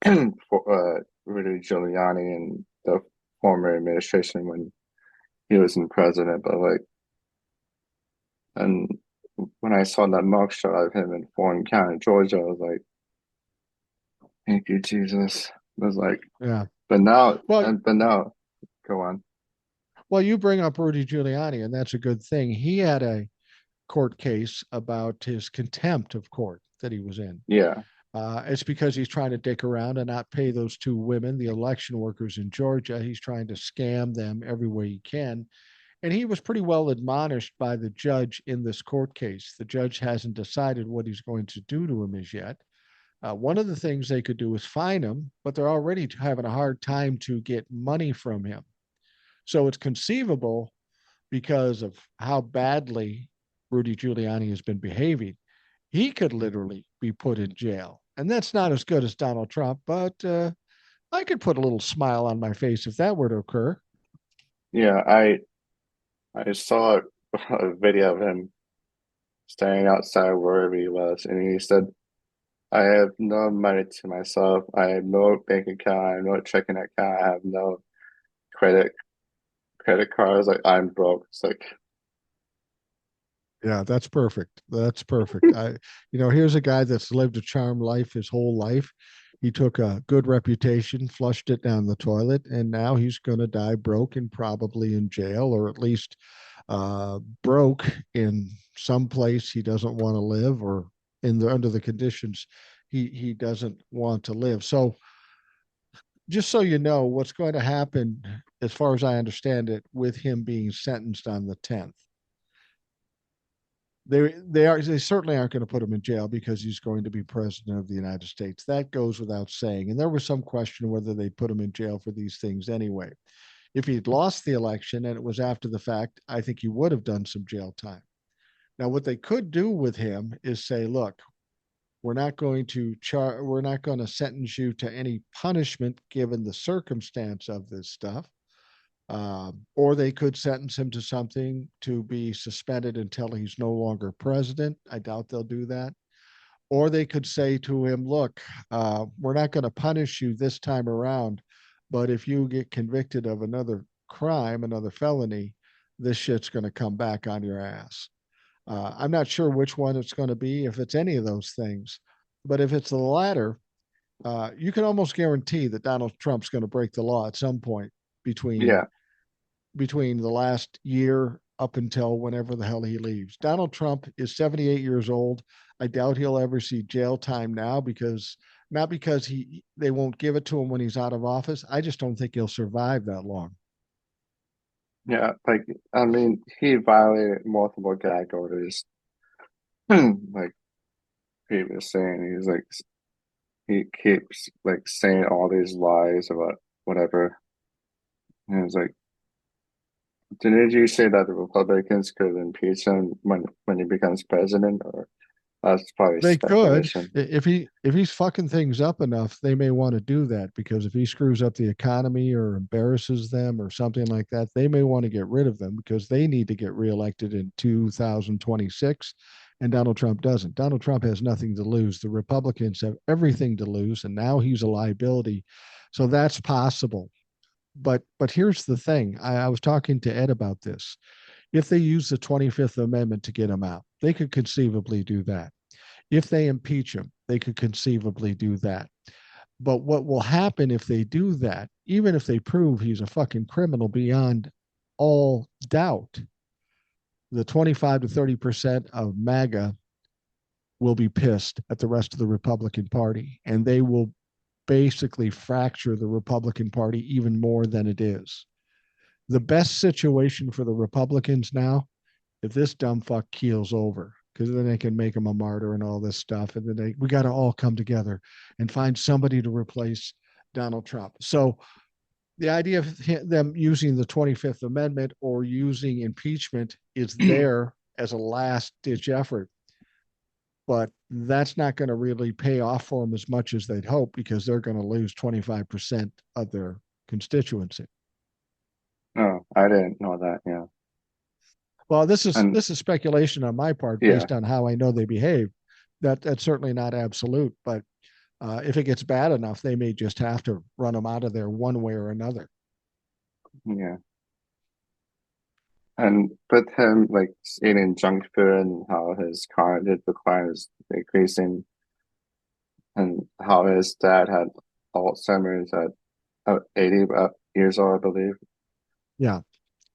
for Rudy Giuliani and the former administration when he was in president. But like, and when I saw that mugshot of him in Portland County, Georgia, I was like, thank you, Jesus. I was like, yeah. but now, Well, but now, go on. well, you bring up Rudy Giuliani, and that's a good thing. He had a court case about his contempt of court that he was in. Yeah, It's because he's trying to dick around and not pay those two women, the election workers in Georgia. He's trying to scam them every way he can. And he was pretty well admonished by the judge in this court case. The judge hasn't decided what he's going to do to him as yet. One of the things they could do is fine him, but they're already having a hard time to get money from him. So it's conceivable because of how badly Rudy Giuliani has been behaving, he could literally be put in jail. And that's not as good as Donald Trump, but I could put a little smile on my face if that were to occur. yeah. I saw a video of him standing outside wherever he was, and he said, "I have no money to myself. I have no bank account. I have no checking account. I have no credit credit cards. Like I'm broke." It's like, Yeah, that's perfect. That's perfect. Here's a guy that's lived a charmed life his whole life. He took a good reputation, flushed it down the toilet, and now he's going to die broke and probably in jail, or at least broke in some place he doesn't want to live, or under the conditions he doesn't want to live. So, just so you know, what's going to happen, as far as I understand it, with him being sentenced on the 10th, they certainly aren't going to put him in jail because he's going to be president of the United States. That goes without saying. And there was some question whether they put him in jail for these things anyway. If he'd lost the election and it was after the fact, I think he would have done some jail time. Now, what they could do with him is say, look, we're not going to sentence you to any punishment given the circumstance of this stuff. Or they could sentence him to something to be suspended until he's no longer president. I doubt they'll do that. Or they could say to him, look, we're not going to punish you this time around, but if you get convicted of another crime, another felony, this shit's going to come back on your ass. I'm not sure which one it's going to be, if it's any of those things. But if it's the latter, you can almost guarantee that Donald Trump's going to break the law at some point between yeah, between the last year up until whenever the hell he leaves. Donald Trump is 78 years old. I doubt he'll ever see jail time now because not because they won't give it to him when he's out of office. I just don't think he'll survive that long. yeah. Like I mean, he violated multiple gag orders, like previously, and he's like he keeps like saying all these lies about whatever. And it's like Didn't you say that the Republicans could impeach him when he becomes president? Or that's probably They could. speculation. If he's fucking things up enough, they may want to do that because if he screws up the economy or embarrasses them or something like that, they may want to get rid of them because they need to get reelected in 2026 and Donald Trump doesn't. Donald Trump has nothing to lose. The Republicans have everything to lose and now he's a liability. So that's possible. But here's the thing. I was talking to Ed about this. If they use the 25th Amendment to get him out, they could conceivably do that. If they impeach him, they could conceivably do that. But what will happen if they do that, even if they prove he's a fucking criminal beyond all doubt, the 25 to 30% of MAGA will be pissed at the rest of the Republican Party, and they will basically fracture the Republican Party even more than it is. The best situation for the Republicans now, if this dumb fuck keels over, because then they can make him a martyr and all this stuff, and then we got to all come together and find somebody to replace Donald Trump. So the idea of them using the 25th Amendment or using impeachment is there as a last ditch effort, but that's not going to really pay off for them as much as they'd hope because they're going to lose 25% of their constituency. Oh, I didn't know that. Yeah. Well, this is And this is speculation on my part yeah, based on how I know they behave. That's certainly not absolute, but if it gets bad enough, they may just have to run them out of there one way or another. yeah. And with him like eating junk food and how his cognitive decline is increasing, and how his dad had Alzheimer's at 80 years old, I believe. Yeah,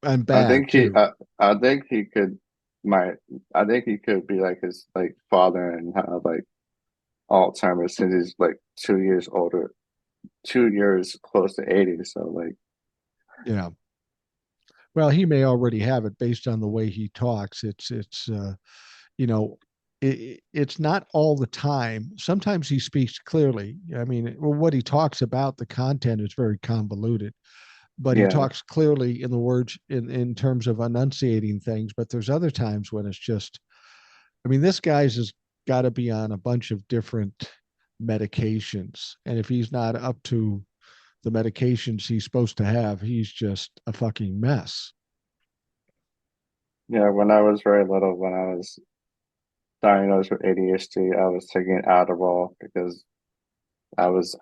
and I bad think he, too. uh, I think he could, my, I think he could be like his like father and have like Alzheimer's since he's like 2 years older, 2 years close to 80. So like, Yeah. Well, he may already have it based on the way he talks. It's you know, it's not all the time. Sometimes he speaks clearly. I mean, what he talks about, the content is very convoluted, but he yeah, talks clearly in the words in terms of enunciating things. But there's other times when it's just, I mean, this guy's has got to be on a bunch of different medications. And if he's not up to the medications he's supposed to have, he's just a fucking mess. yeah. When I was very little, when I was diagnosed with ADHD, I was taking Adderall because I was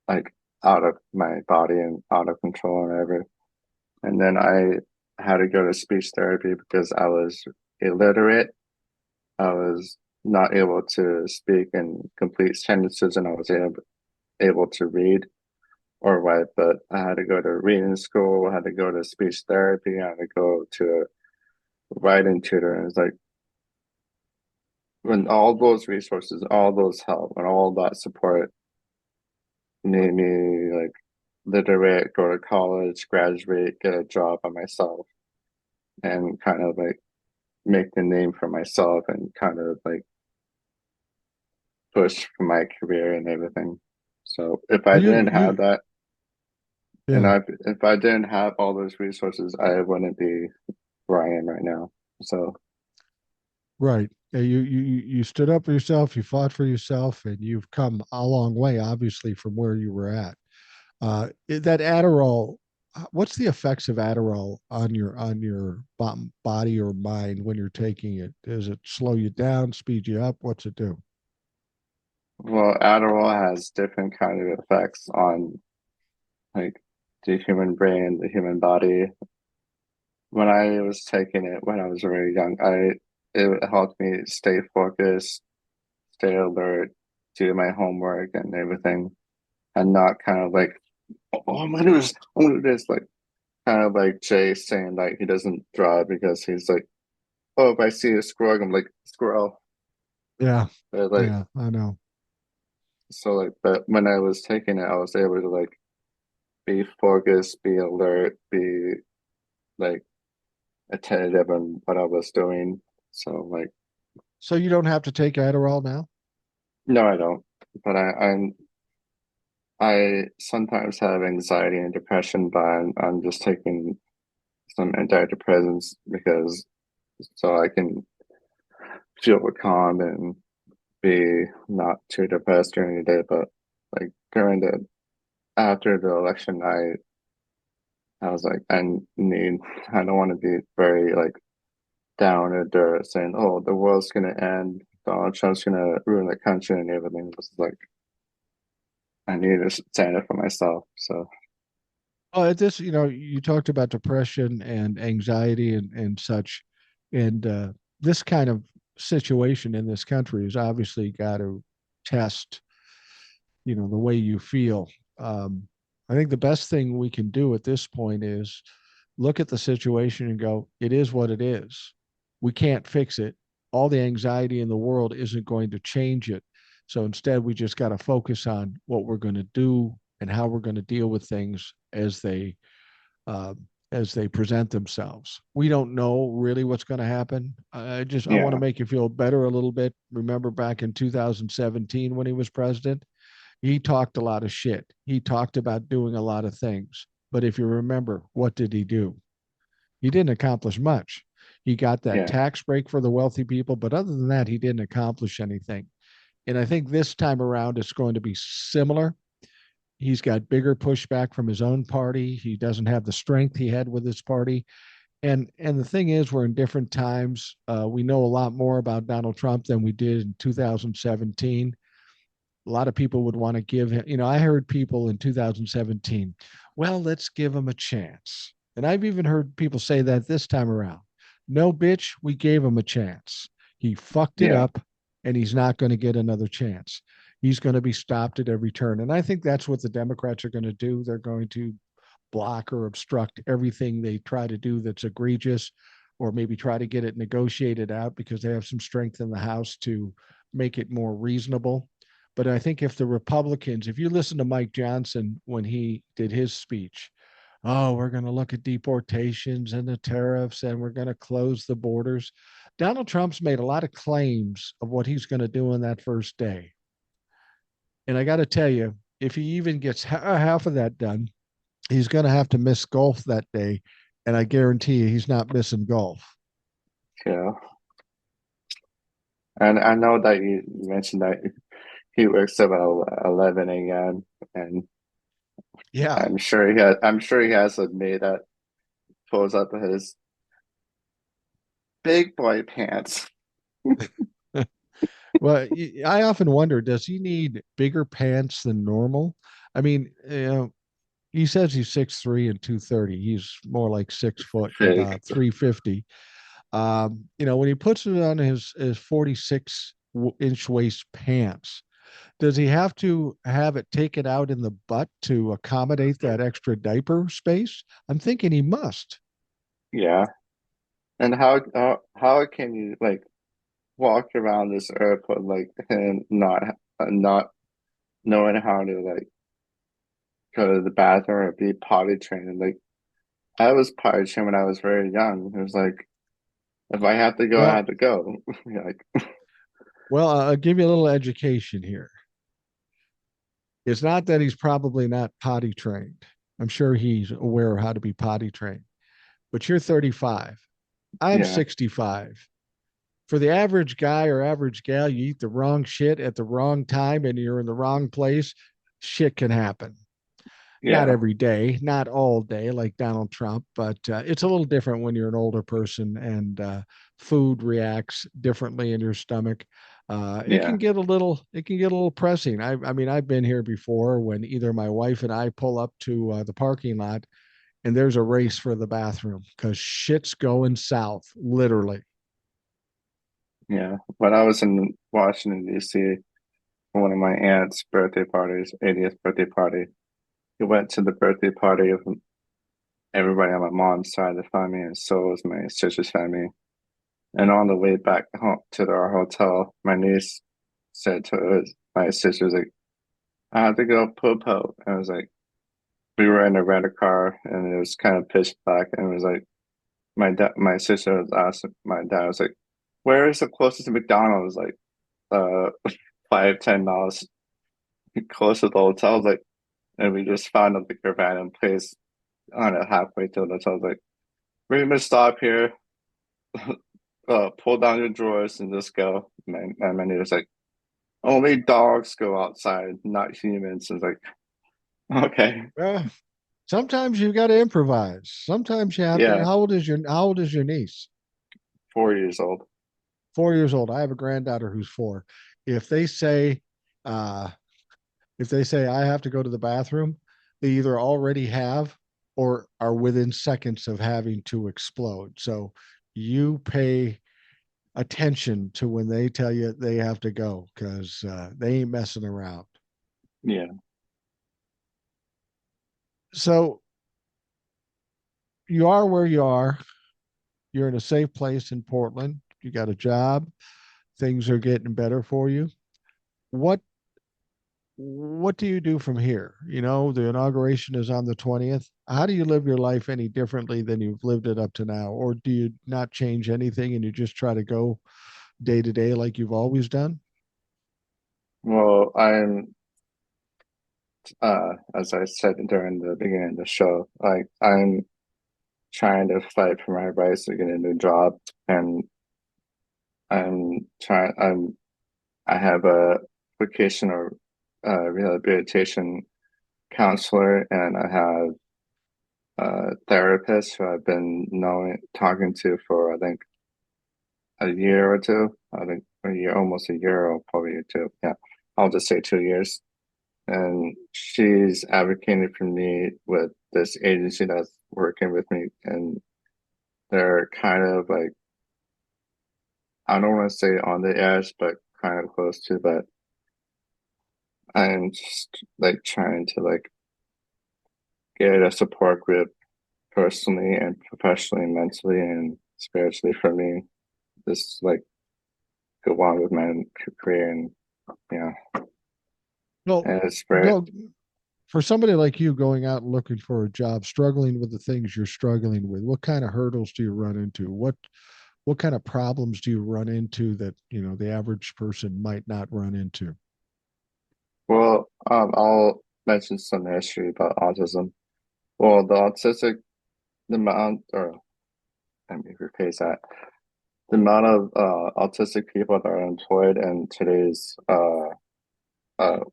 like out of my body and out of control and everything. And then I had to go to speech therapy because I was illiterate. I was not able to speak in complete sentences, and I was able to read or write. But I had to go to reading school. I had to go to speech therapy. I had to go to a writing tutor. And it's like when all those resources, all those help, and all that support made me like literate, go to college, graduate, get a job by myself, and kind of like make the name for myself and kind of like push for my career and everything. So if I Well, didn't have you, that, and yeah, if I didn't have all those resources, I wouldn't be where I am right now. So right. You stood up for yourself, you fought for yourself, and you've come a long way, obviously, from where you were at. That Adderall, what's the effects of Adderall on your body or mind when you're taking it? Does it slow you down, speed you up? What's it do? well, Adderall has different kind of effects on like the human brain, the human body. When I was taking it when I was very young, I it helped me stay focused, stay alert, do my homework and everything, and not kind of like, oh, I'm gonna do this, like kind of like Jay saying like he doesn't drive because he's like, oh, if I see a squirrel, I'm like squirrel. Yeah, But like yeah, I know. so like, but when I was taking it, I was able to like be focused, be alert, be like attentive on what I was doing. So like, So you don't have to take Adderall now? no, I don't. But I sometimes have anxiety and depression, but I'm just taking some antidepressants because so I can feel calm and be not too depressed during the day. But like during the after the election night, I was like, I don't want to be very like down or dirt saying, oh, the world's gonna end, Donald Trump's gonna ruin the country and everything. It was like I need to stand up for myself. So Oh, at this, you talked about depression and anxiety and such, and this kind of situation in this country has obviously got to test, the way you feel. I think the best thing we can do at this point is look at the situation and go, it is what it is. We can't fix it. All the anxiety in the world isn't going to change it. So instead, we just got to focus on what we're going to do and how we're going to deal with things uh, as they present themselves. We don't know really what's going to happen. I want to yeah, make you feel better a little bit. Remember back in 2017 when he was president, he talked a lot of shit. He talked about doing a lot of things. But if you remember, what did he do? He didn't accomplish much. He got that yeah, tax break for the wealthy people, but other than that, he didn't accomplish anything. And I think this time around, it's going to be similar. He's got bigger pushback from his own party. He doesn't have the strength he had with his party. And the thing is, we're in different times. We know a lot more about Donald Trump than we did in 2017. A lot of people would want to give him, I heard people in 2017, well, let's give him a chance. And I've even heard people say that this time around. No, bitch, we gave him a chance. He fucked it yeah, up and he's not going to get another chance. He's going to be stopped at every turn. And I think that's what the Democrats are going to do. They're going to block or obstruct everything they try to do that's egregious, or maybe try to get it negotiated out because they have some strength in the House to make it more reasonable. But I think if the Republicans, if you listen to Mike Johnson when he did his speech, oh, we're going to look at deportations and the tariffs and we're going to close the borders. Donald Trump's made a lot of claims of what he's going to do on that first day. And I got to tell you, if he even gets half of that done, he's going to have to miss golf that day. And I guarantee you, he's not missing golf. yeah. And I know that you mentioned that he works about 11 a.m. and Yeah. I'm sure he has a maid that pulls up his big boy pants. Well, I often wonder, does he need bigger pants than normal? I mean, he says he's 6'3" and 230. He's more like 6 foot and Big. about 350. When he puts it on his 46-inch waist pants, does he have to have it taken out in the butt to accommodate that extra diaper space? I'm thinking he must. Yeah. And how can you like walk around this airport like and not knowing how to like go to the bathroom or be potty trained? Like I was potty trained when I was very young. It was like if I had to go, I Well, had to go. Like I'll give you a little education here. It's not that he's probably not potty trained. I'm sure he's aware of how to be potty trained. But you're 35. I'm yeah, 65. For the average guy or average gal, you eat the wrong shit at the wrong time and you're in the wrong place, shit can happen. Not yeah, every day, not all day like Donald Trump, but it's a little different when you're an older person and food reacts differently in your stomach. yeah, It can get a little pressing. I mean, I've been here before when either my wife and I pull up to the parking lot and there's a race for the bathroom because shit's going south, literally. yeah. When I was in Washington D.C. for one of my aunt's birthday parties, 80th birthday party, we went to the birthday party of everybody on my mom's side of the family, and so was my sister's family. And on the way back home to our hotel, my niece said to my sister's like, "I have to go poop out." And I was like, we were in a rental car, and it was kind of pitch black, and it was like my sister was asking my dad was like, "Where is the closest McDonald's?" Like, uh, 5-10 miles close to the hotel. I was like, and we just found like a random place on it halfway to the hotel. I was like, we're gonna stop here. Pull down your drawers and just go. My neighbor's like, only dogs go outside, not humans. It's like, okay, Well, sometimes you got to improvise. Sometimes you have to. yeah, How old is your niece? 4 years old. 4 years old. I have a granddaughter who's four. If they say, uh, if they say I have to go to the bathroom, they either already have or are within seconds of having to explode. So you pay attention to when they tell you they have to go because they ain't messing around. Yeah. So you are where you are. You're in a safe place in Portland. You got a job. Things are getting better for you. What what do you do from here? You know, the inauguration is on the 20th. How do you live your life any differently than you've lived it up to now? Or do you not change anything and you just try to go day to day like you've always done? Well, as I said during the beginning of the show, like I'm trying to fight for my rights to get a new job, and I have a vocational rehabilitation counselor, and I have a therapist who I've been talking to for I think a year or two. I think a year, almost a year, or probably two. Yeah, I'll just say 2 years. And she's advocating for me with this agency that's working with me, and they're kind of like, I don't want to say on the edge, but kind of close to. But I'm just like trying to like get a support group personally and professionally, mentally and spiritually for me. This like go on with my career, and yeah, Well, and it's very go for somebody like you going out and looking for a job, struggling with the things you're struggling with. What kind of hurdles do you run into? What kind of problems do you run into that, you know, the average person might not run into? well. I'll mention some history about autism. Well, the amount, or let me rephrase that. The amount of autistic people that are employed in today's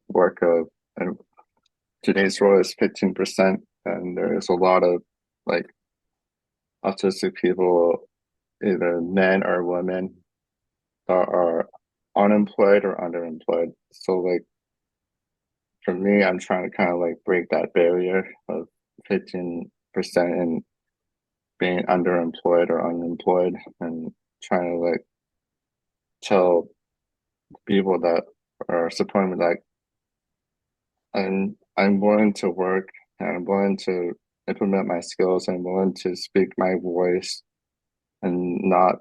work of and today's role is 15%, and there's a lot of like autistic people, either men or women, that are unemployed or underemployed. So like for me, I'm trying to kind of like break that barrier of 15% and being underemployed or unemployed, and trying to like tell people that are supporting me like I'm willing to work, and I'm willing to implement my skills, and I'm willing to speak my voice and not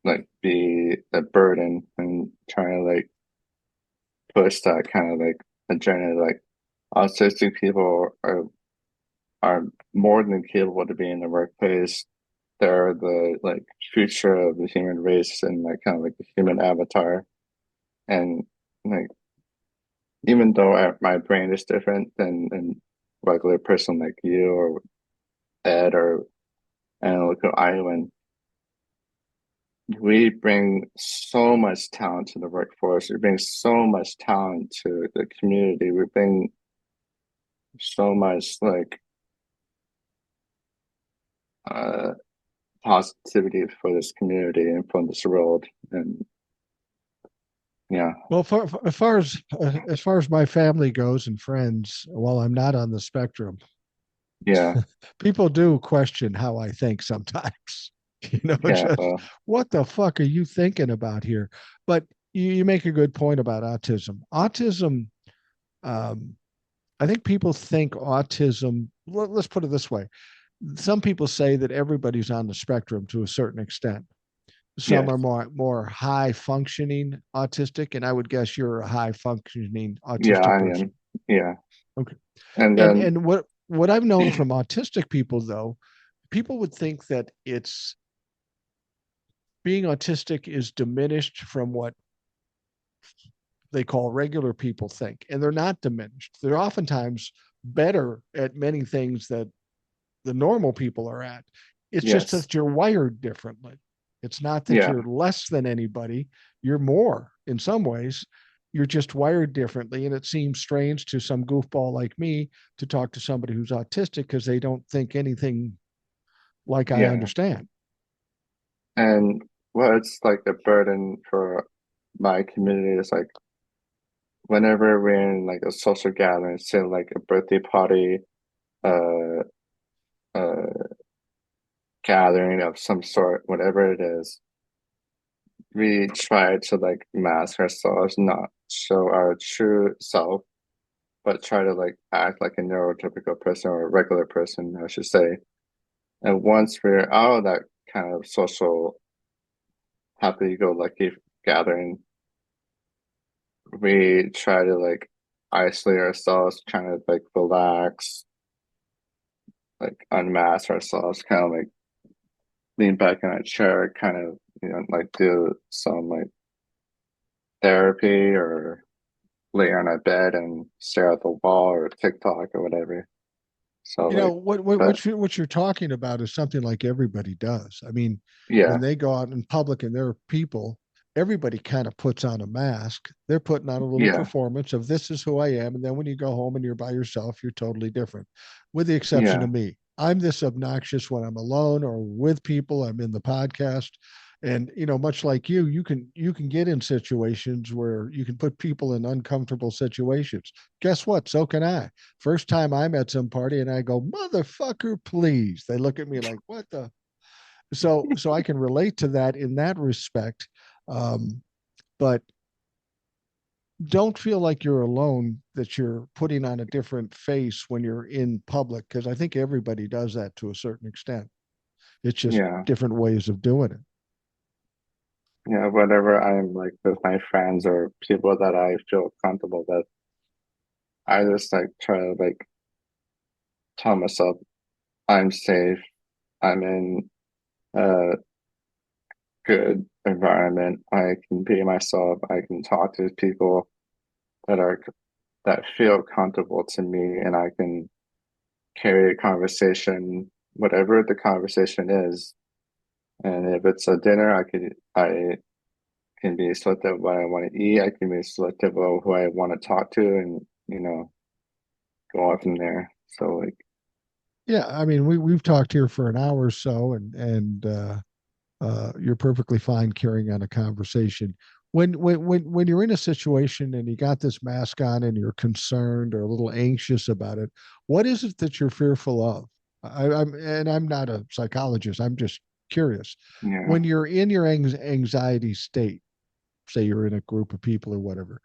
like be a burden, and trying to like push that kind of like agenda. Like autistic people are more than capable to be in the workplace. They're the like future of the human race, and like kind of like the human avatar. And like even though my brain is different than a regular person like you or Ed or Analytical Island, we bring so much talent to the workforce. We bring so much talent to the community. We bring so much like uh, positivity for this community and for this world. And yeah, Well, as far as my family goes and friends, while I'm not on the spectrum, yeah, people do question how I think sometimes. You know, yeah. just Well, what the fuck are you thinking about here? But you make a good point about autism. Autism, um, I think people think autism. Let's put it this way: some people say that everybody's on the spectrum to a certain extent. Some yeah, are more high functioning autistic, and I would guess you're a high functioning yeah. autistic I person. am. Yeah, Okay. and And then what I've known from autistic people though, people would think that it's being autistic is diminished from what they call regular people think, and they're not diminished. They're oftentimes better at many things that the normal people are at. It's just Yes. that you're wired differently. It's not that Yeah. you're less than anybody. You're more in some ways. You're just wired differently. And it seems strange to some goofball like me to talk to somebody who's autistic because they don't think anything like I Yeah. understand. And well, it's like a burden for my community. It's like whenever we're in like a social gathering, say like a birthday party, uh, uh, gathering of some sort, whatever it is, we try to like mask ourselves, not show our true self, but try to like act like a neurotypical person or a regular person, I should say. And once we're out of that kind of social happy-go-lucky gathering, we try to like isolate ourselves, kind of like relax, like unmask ourselves, kind of like lean back in a chair, kind of, like do some like therapy or lay on a bed and stare at the wall or TikTok or whatever. So You know like, what but what you're talking about is something like everybody does. I mean, when yeah, they go out in public and there are people, everybody kind of puts on a mask. They're putting on a little yeah, performance of this is who I am, and then when you go home and you're by yourself, you're totally different. With the exception yeah, of me, I'm this obnoxious when I'm alone or with people. I'm in the podcast, and much like you can get in situations where you can put people in uncomfortable situations. Guess what? So can I. First time I'm at some party and I go, motherfucker, please. They look at me like, what the? So I can relate to that in that respect. But don't feel like you're alone, that you're putting on a different face when you're in public, because I think everybody does that to a certain extent. It's just yeah, different ways of doing it. yeah. Whatever I'm like with my friends or people that I feel comfortable with, I just like try to like tell myself I'm safe. I'm in a good environment. I can be myself. I can talk to people that are that feel comfortable to me, and I can carry a conversation, whatever the conversation is. And if it's a dinner, I can be selective of what I want to eat. I can be selective of who I want to talk to, and go on from there. So like, Yeah, I mean, we've talked here for an hour or so, and you're perfectly fine carrying on a conversation. When you're in a situation and you got this mask on and you're concerned or a little anxious about it, what is it that you're fearful of? I'm not a psychologist. I'm just curious. yeah, When you're in your anxiety state, say you're in a group of people or whatever,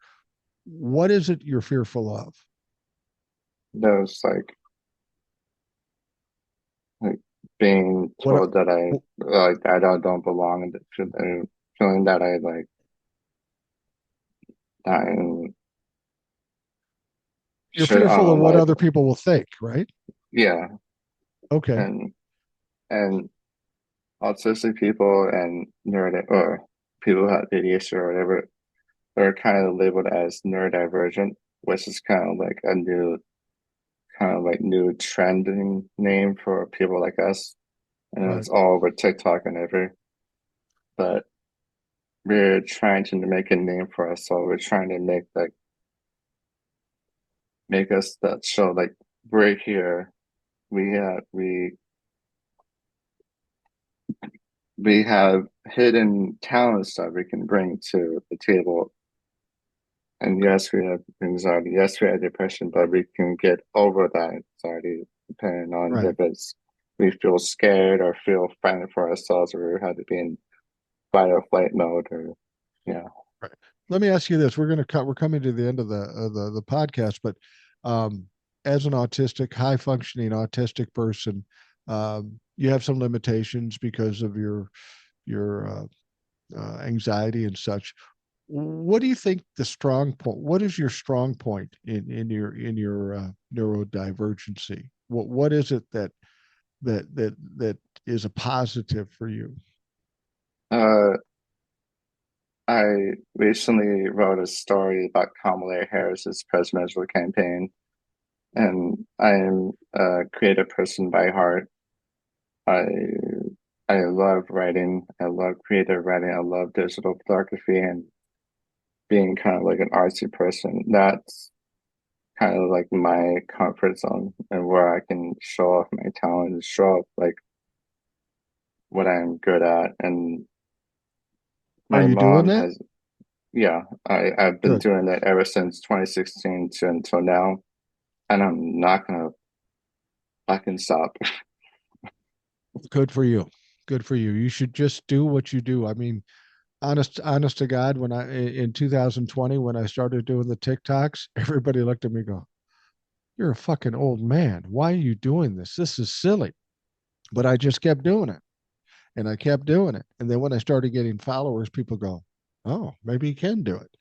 what is it you're fearful of? those like being What told that I don't belong, and feeling that I like I'm you're should fearful of what other unalive. people will think, right? Yeah, Okay, and and autistic people and nerd or people who have ADHD or whatever, they're kind of labeled as neurodivergent, which is kind of like new trending name for people like us, and right. it's all over TikTok and every. But we're trying to make a name for us, so we're trying to make us that show like we're here. We have hidden talents that we can bring to the table. And yes, we have anxiety. Yes, we have depression, but we can get over that anxiety depending on Right. if it's we feel scared or feel frightened for ourselves or we have to be in fight or flight mode or yeah. Right. Let me ask you this: we're going to cut. We're coming to the end of the podcast, but um, as an autistic, high functioning autistic person, you have some limitations because of your anxiety and such. What do you think the strong point? What is your strong point in your neurodivergency? What is it that is a positive for you? Uh, I recently wrote a story about Kamala Harris's presidential campaign, and I am a creative person by heart. I I love writing. I love creative writing. I love digital photography and being kind of like an artsy person. That's kind of like my comfort zone and where I can show off my talent and show off like what I'm good at. And Are my you doing mom that? has, yeah, I've been Good. doing that ever since 2016 to until now, and I'm not gonna fucking stop. Good for you. Good for you. You should just do what you do. I mean, honest to God, when in 2020, when I started doing the TikToks, everybody looked at me and go, "You're a fucking old man. Why are you doing this? This is silly." But I just kept doing it and I kept doing it. And then when I started getting followers, people go, "Oh, maybe you can do it."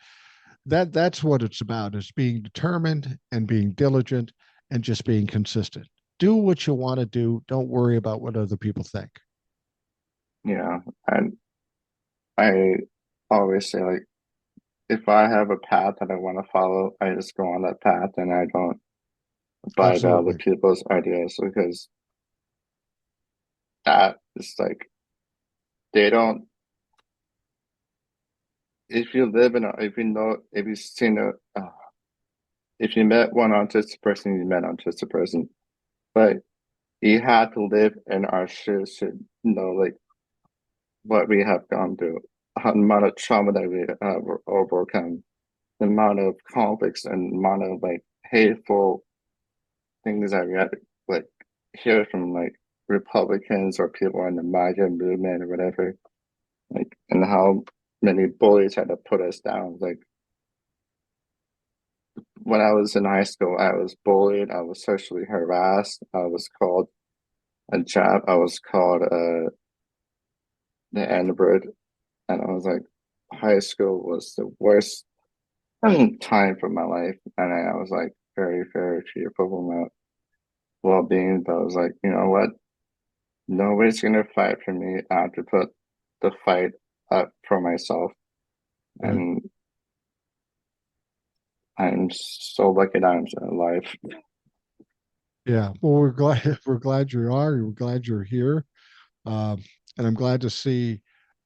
That's what it's about, is being determined and being diligent and just being consistent. Do what you want to do. Don't worry about what other people think. Yeah, and I always say like if I have a path that I want to follow, I just go on that path and I don't abide by other Absolutely. people's ideas because that is like they don't. If you live in a, if you know, if you've seen if you met one autistic person, you met an autistic person, but you had to live in our shoes to know like what we have gone through, the amount of trauma that we have overcome, the amount of conflicts and amount of like hateful things that we had to like hear from like Republicans or people in the MAGA movement or whatever, like and how many bullies had to put us down. Like when I was in high school, I was bullied, I was sexually harassed, I was called a jab, I was called the N-word, and I was like, high school was the worst time for my life, and I was like very, very fearful of my well-being. But I was like, you know what? Nobody's gonna fight for me. I have to put the fight up for myself, Right. and I'm so lucky that I'm alive. Yeah. Well, we're glad we're glad you are. We're glad you're here. Um, and I'm glad to see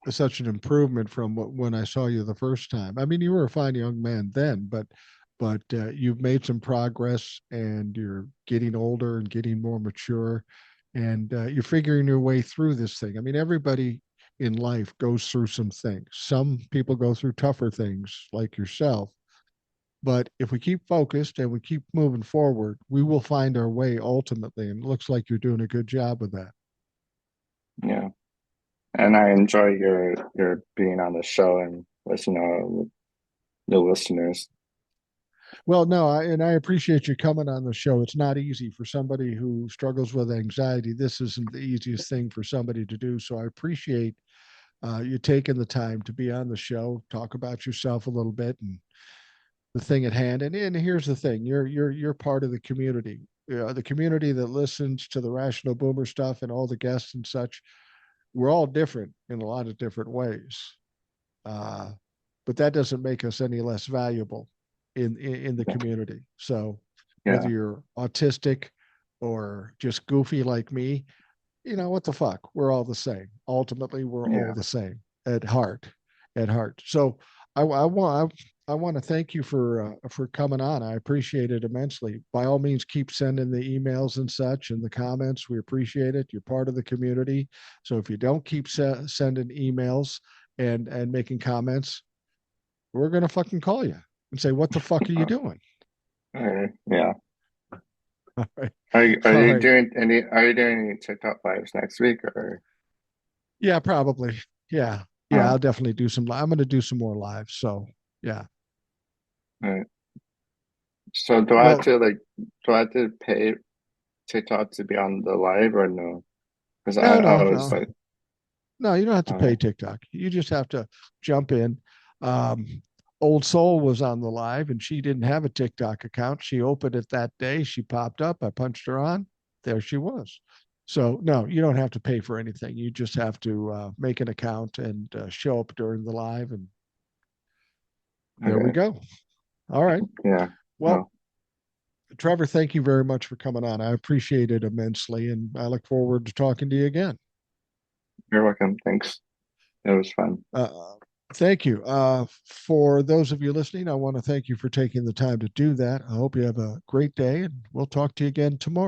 such an improvement from when I saw you the first time. I mean, you were a fine young man then, but you've made some progress, and you're getting older and getting more mature, and you're figuring your way through this thing. I mean, everybody in life goes through some things. Some people go through tougher things, like yourself. But if we keep focused and we keep moving forward, we will find our way ultimately. And it looks like you're doing a good job of that. Yeah, and I enjoy your being on the show and listening to the listeners. Well, no, and I appreciate you coming on the show. It's not easy for somebody who struggles with anxiety. This isn't the easiest thing for somebody to do. So I appreciate you taking the time to be on the show, talk about yourself a little bit and the thing at hand. And here's the thing: you're part of the community. The community that listens to the Rational Boomer stuff and all the guests and such. We're all different in a lot of different ways. Uh, but that doesn't make us any less valuable in the Yeah, community. So whether yeah, you're autistic or just goofy like me, what the fuck? We're all the same. Ultimately, we're all yeah. the same at heart. At heart. So I want to thank you for coming on. I appreciate it immensely. By all means, keep sending the emails and such and the comments. We appreciate it. You're part of the community. So if you don't keep sending emails and making comments, we're gonna fucking call you and say, "What the fuck are you doing?" Yeah. All right, Are all you right. doing any TikTok lives next week or Yeah, probably. Yeah, yeah. uh, I'll definitely do some. I'm gonna do some more lives. So yeah. uh, so do I have Well, to like do I have to pay TikTok to be on the live or no? Because no, I no, was no, like, no. You don't have to uh, pay TikTok. You just have to jump in. Um, Old Soul was on the live, and she didn't have a TikTok account. She opened it that day. She popped up. I punched her on. There she was. So no, you don't have to pay for anything. You just have to make an account and show up during the live, and there we okay, go. All right. yeah, Well, no, Trevor, thank you very much for coming on. I appreciate it immensely, and I look forward to talking to you again. You're welcome. Thanks. It was fun. Thank you. For those of you listening, I want to thank you for taking the time to do that. I hope you have a great day, and we'll talk to you again tomorrow.